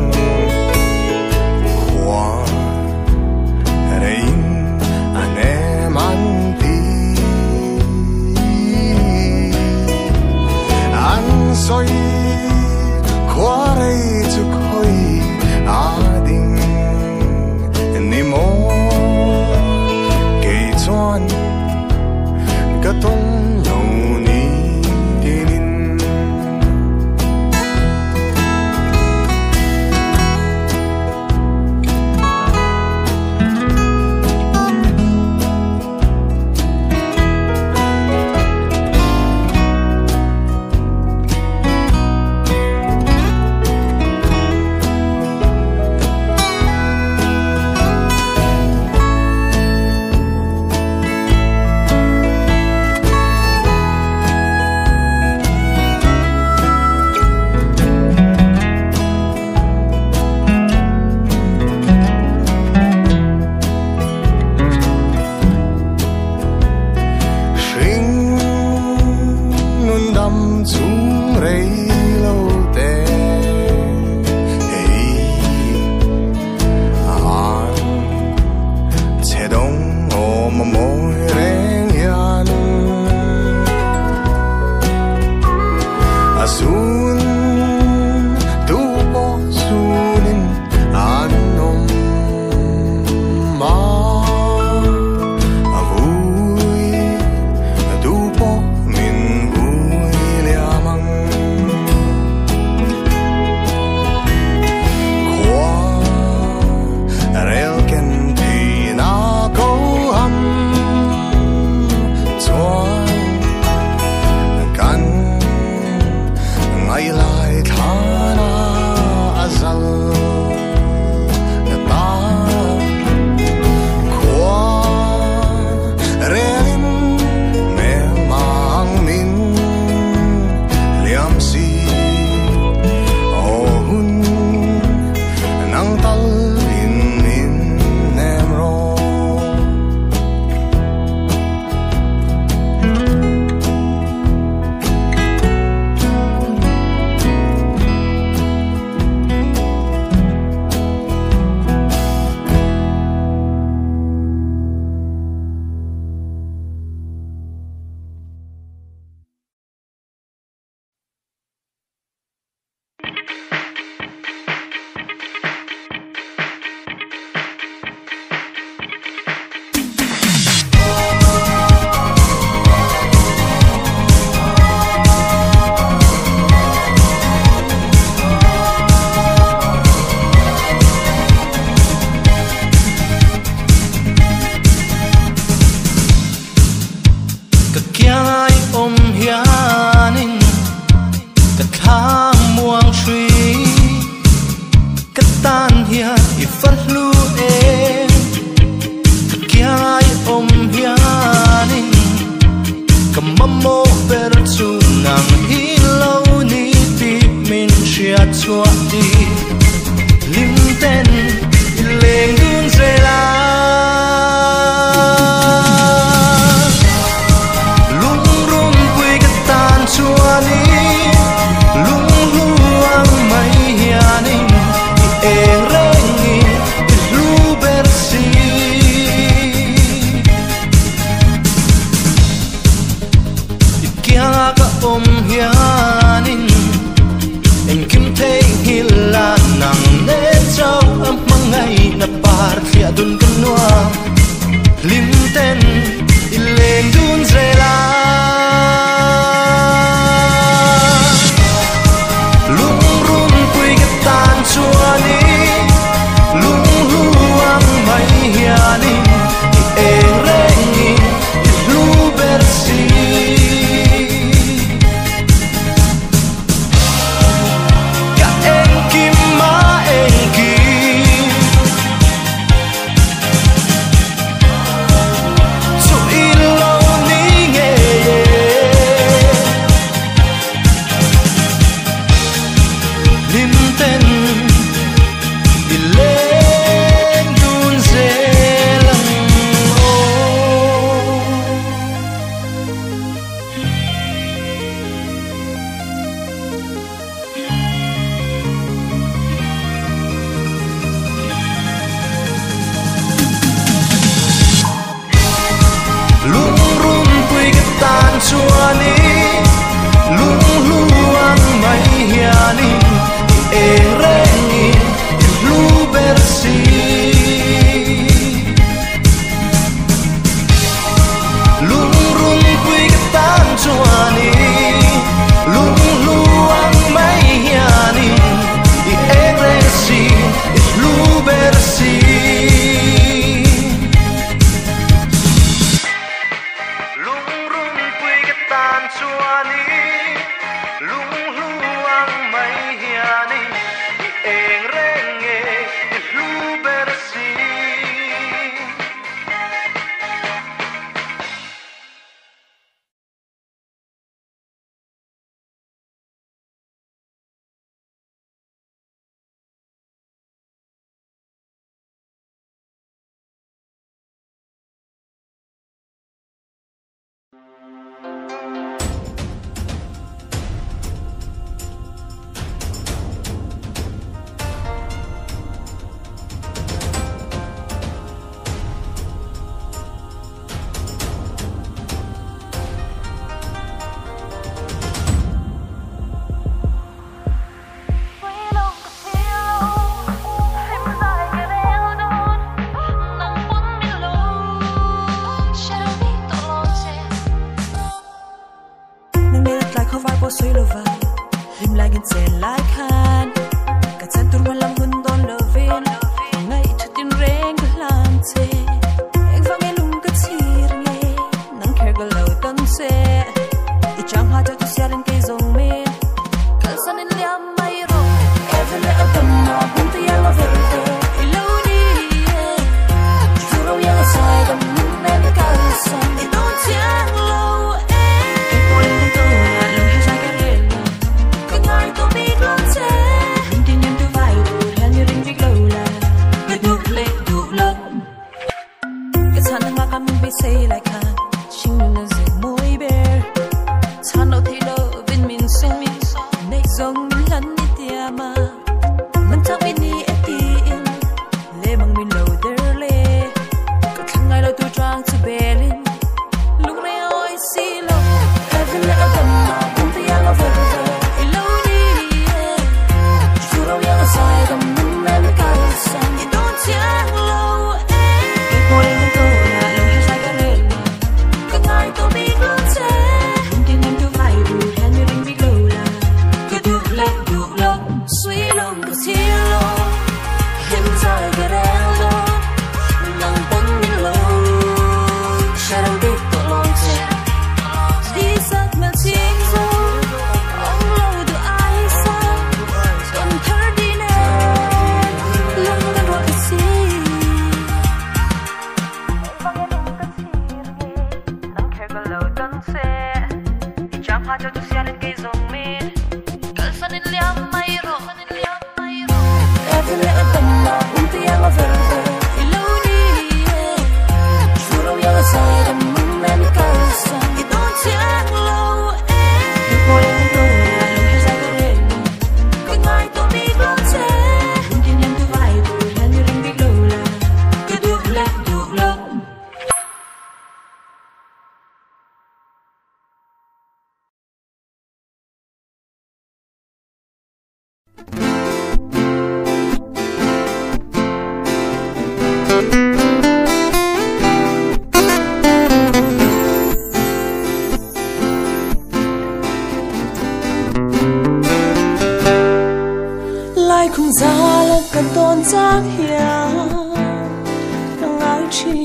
hua rein anem anti an soi quarei tu koi ading ni mo ke chuan ka tong lo ni tinin rei lo te hey an che dong o ma mo reng yan asun du po sunin anom ma zen lai khan ka chan tur malam hun don lovin ngai chutin reng lan che ek vang elung ka chir nge nang kher ga lo tan se I chang ha tu siaran ke zong me kal san in liam mai ro every little come na bum te yellow very iloni juro yang sai ga mun na ka san I don't chang lo e point to ya lo ha sa ka le ka ngai to bi glon che tin tin tu vai du han ni ring big lo la du le du lo ka san na ka min be say like ha sing na ze moi bear san no thi lo vin min sing min nei zong min lan ni tia ma man ta bi ni eti in le mang min lo der le ka khangai lo tu trang to belin lung re oi si lo every little come na bum te ya lo ver iloni juro ya sai ga mun na ka san I don't chang lo e boy to ya lo ha sai ga le ka ngai to bi glon che tin tin tu vai du han ni ring big lo la ka du lo sweet long ka ti lo him sai ga le lo nang pon ni lo sharang big to long che di sat mel sing so ong lo du ai sa ton thar di ne long na ro si nang kher ga lo tan se I chang ha cho tu siaran ke zong min kal san in liam mai ro every little come na bum te ya lo ver iloni juro ya sai ga mun na ka san I don't chang lo e boy to ya lo ha sa ga le ka ngai to bi glon che tin tin tu vai du han ni ring big lo la ka du lo lai khung za la kan ton chang hia nang ai chi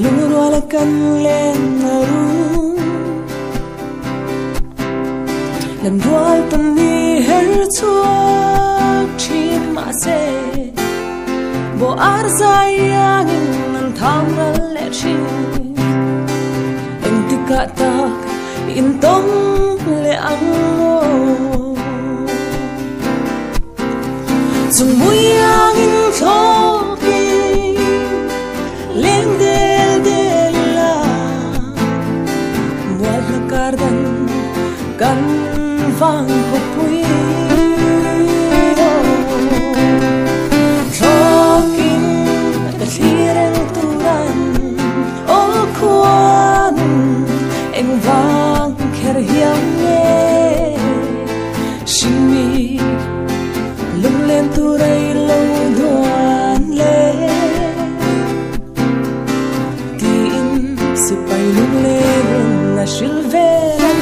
lung ro la kan len na ru lam dual tan ni her chuak chin ma se bo ar zai yang nan tham ra le chi en tika tak in tong le ang Dung mui ang in thoki leng del la mual la kardan kan vang ko pui thokin ka thireng turan o kwan eng vang kher hiam ne shimi lung lên tu đây lâu đoan lệ tin sự bay lung lên là shil về lần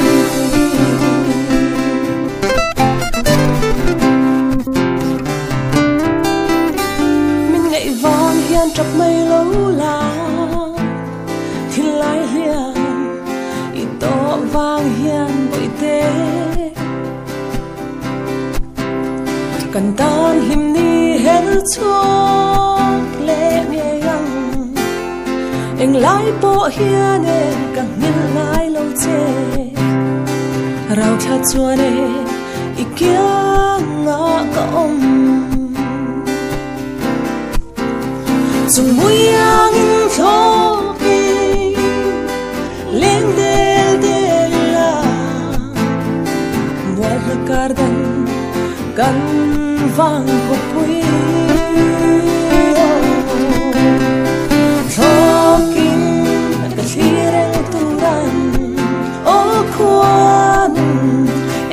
mình ngậy vang hiền trọc mây lâu la thì lại hiền ít to vang hiền bội tê kan tan him ni her chuak le nge yang eng lai po hian e kan ngil lai lo che rau tha chuan e ikyang nga ka om chung mui yang in thoki leng del la mual la kardan kan vang ko pui thokin ka thireng turan o kwan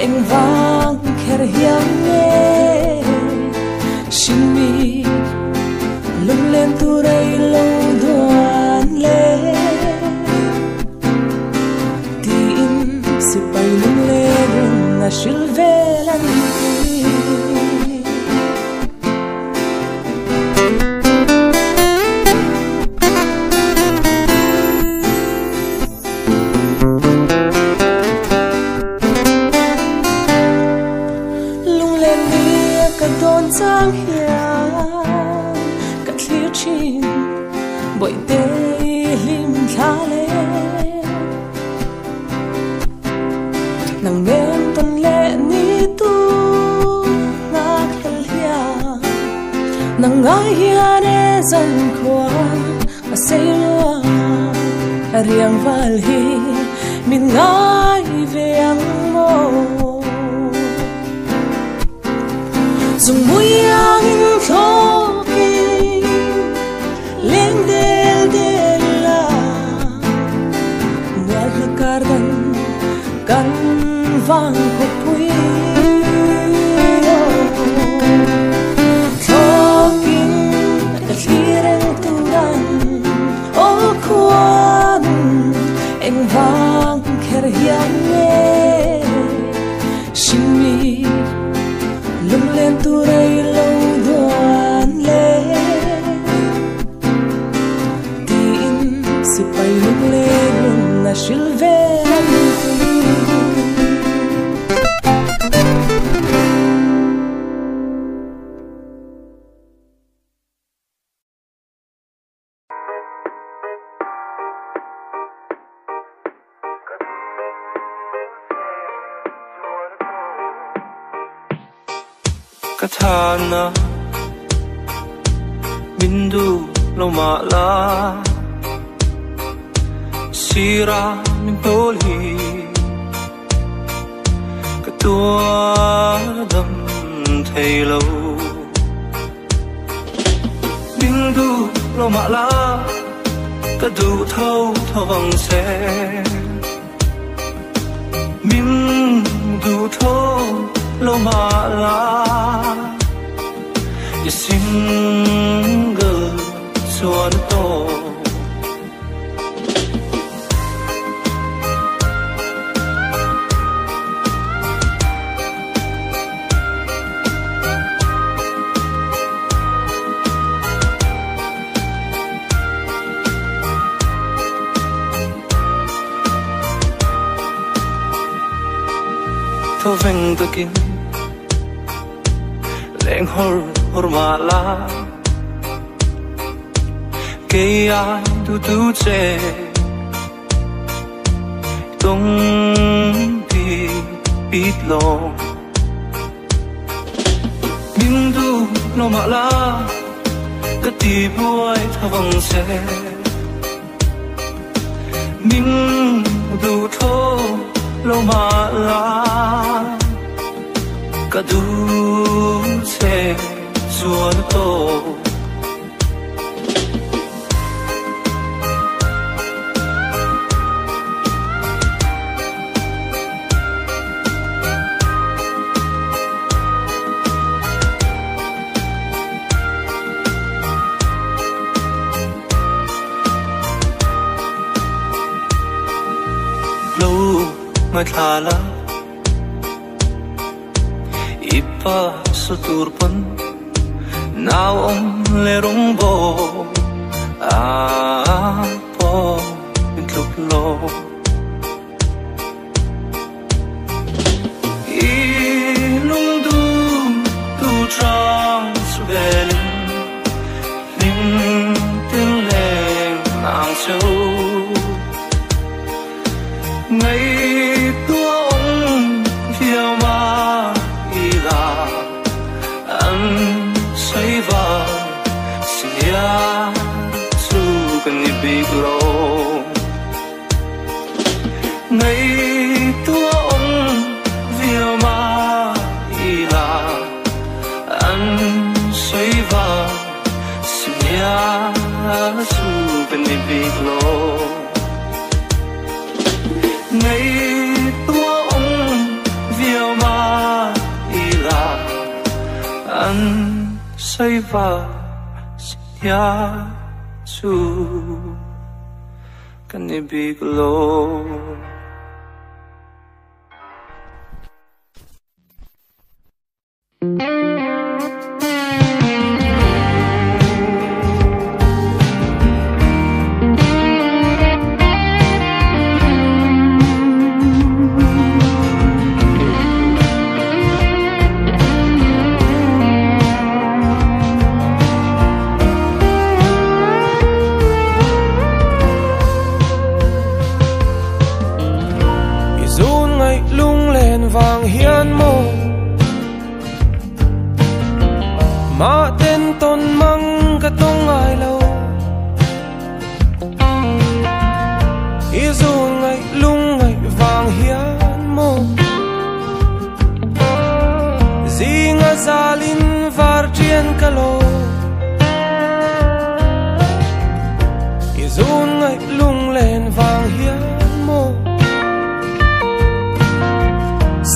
eng vang kher hiam ne shimi lung lên tu đây lâu đoan le tin sự bay lung lên là shil ve lan hôn giang hiền cắt liêu chim bội tê lim lá lê nàng men tuần lệ ni tu ngạc hel hiền nàng ngái hiền e dân khoa a say lua a riang val hi min ngái về ang mo dùng mũi ang thô kỳ lên del del la muat la cardan kan vang khúc bụi thô kinh cái liren turan ô quan anh vang kher hiang nghe shimi lung lên tu rây lâu đoan lê tin si bay lung lên na shil ve Katana Bindu Lomala Sira Mintoli Katua Dam Thaylo Bindu Lomala Kadu Thâu Thong Se Bindu Thâu Lomala You sing good so to Thâu veng takin leng hor mala ke ai tu che tong pi bit lo min du lo mala ka ti buai thawang se min du tho lo mala ka du che suan to lo mai thala ipa suturpan now om lerong bo po intluk lo ilung du tu trang svelin nim tin leng nang châu ngày tua ông phiêu ma ila anh say vào sia su cần đi big lo ngày tua ông phiêu ma ila anh say vào sia su cần đi big lo ngày tua ông viêu ma ila anh say va ya su can it be glow lo izun ngai lung len vang hian mo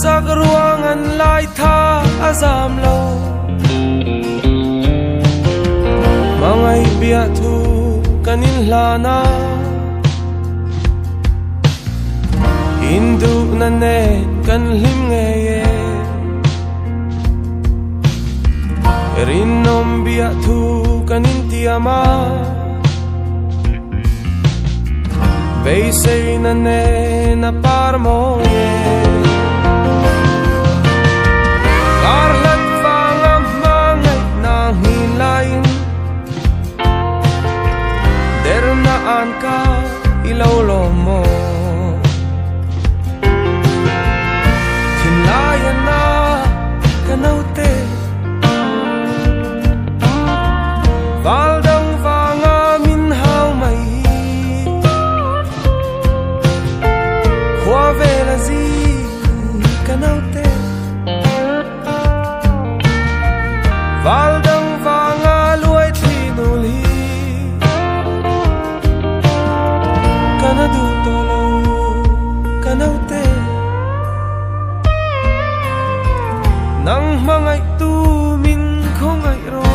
sak ruang an lai tha azam lo mangai bia thu kanin hlana indu na ne kan hlim nge ye rin nom bia thu kanin tiama bay say na ne na par mo ye karlat vang mangai na hilain der na an ka ilaw lo mo tinlayan na kanaute valdang vanga min hao mai khoa về là gì kanaute valdang vanga luai thi nuli kanadu tolo kanaute nang mangai tu min không ai ro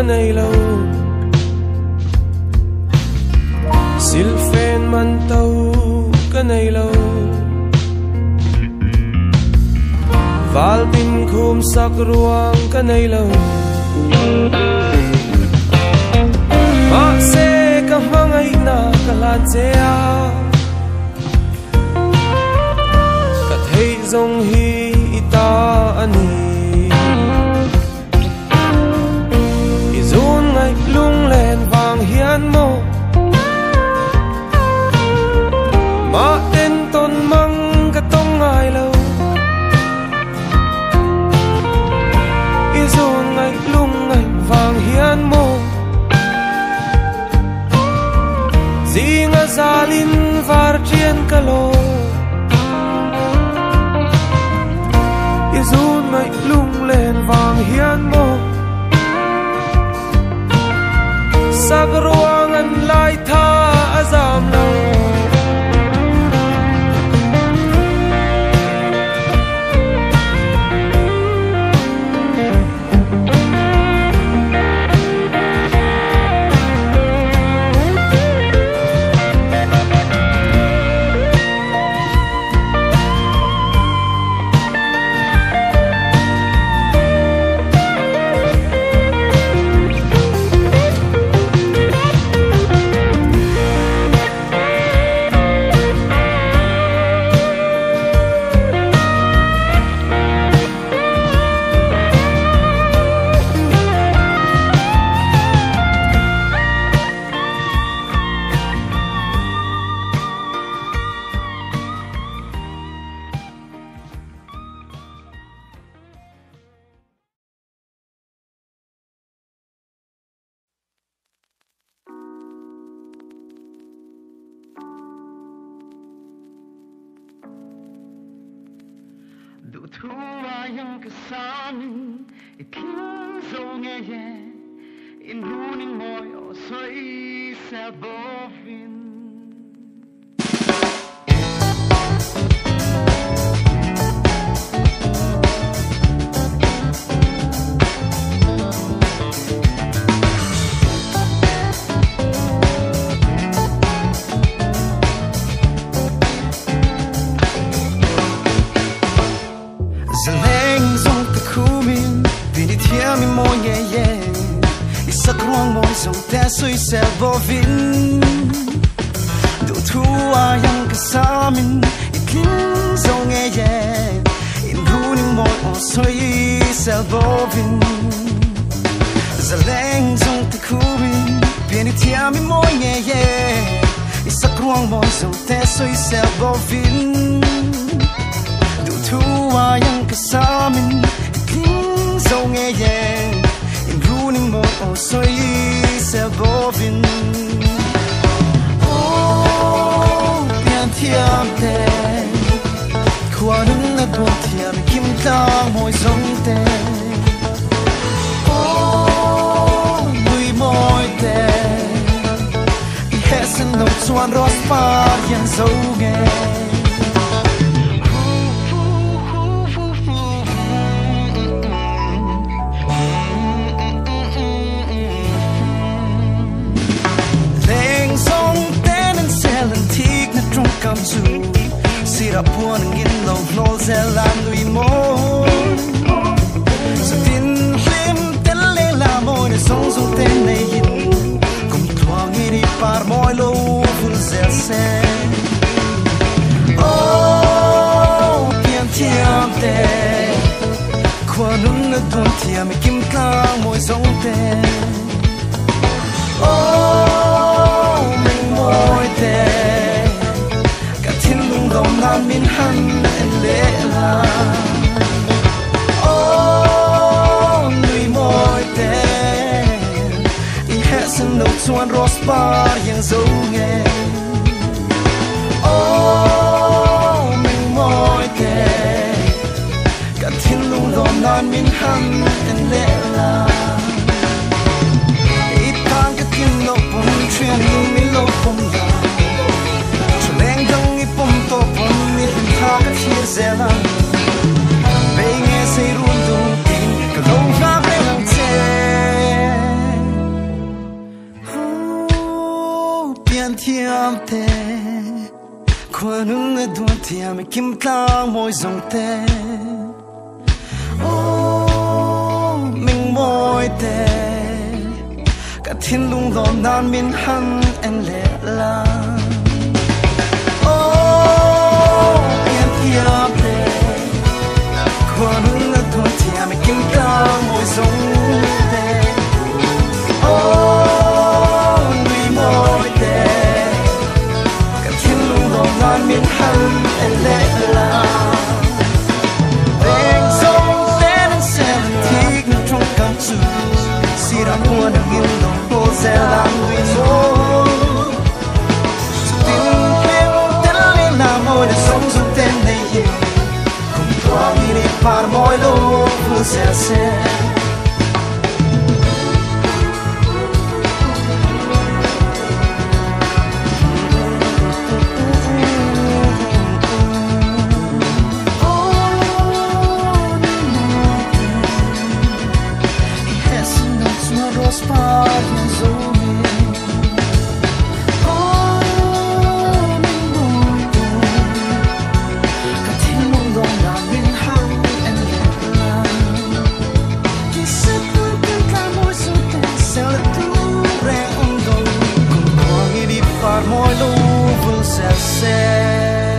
này lâu sil phen man tàu cái này lâu val tin khum sak ruang cái này lâu ma se ka mangai na kalan chea ka thei zong hi ita ani lung lên vàng hian mo ma tên tôn mang ka tông ai lâu izun ngai lung ngai vàng hian mo zinga zalin var chien kalo izun ngai lung lên vàng hian mo sak ruang an lai tha azam lo Du thua yang kasamin ikin zonge ye in runing moi o soi sa bofin Sui se bovin du thua yang kasamin ikin zonge ye in runing mo sui se bovin giờ leng trong tay khui biển đi theo mi môi nhẹ nhẹ sắc ruang môi dòng té xuôi xe bao vin đủ thu hoa yang cả sa mình kính dâu nghe nhẹ in ru ninh môi ô xuôi xe bao vin ô biển theo té qua nâng là buồn theo mi kim tang môi dòng té no chuan ros par yan zo ge leng song ten and selen tik na trung kam chu sira puan ngin lo lo zelan lui mo so tin hlim ten le la mo ne song zo ten nei yin đi par môi lô phun dẻo xe ô biển thiam tê qua nung nước tuôn thiam kim cang môi giống tê ô mình môi tê cả thiên lung gom nan min han en lệ la ô người môi tê no chuan ros par yang zo nge ô mình môi tê cả thiên lung gom nan min han en lệ la ít tang cái thiên lo pom chuyên lung mi lo pom la cho leng dong i pom to pom mi hin tha cái thiên zela về nghe say run dung tin cả lâu ra về lòng tê thiam tê qua nung ở đuôi thiam kim cang môi dòng tê ô mình môi tê cả thiên lung gom nan min han en lệ la ô thiam tê qua nung ở đuôi thiam kim cang môi dòng tê ô non miền hâm en lệ la đèn sông đèn xem thích trong cảm xúc si đã mua được nghìn đồng cô sẽ làm người số tin thêm tên lên là môi để sống dùng tên này cùng qua đi par môi lô vừa sẽ môi lô vừa sẽ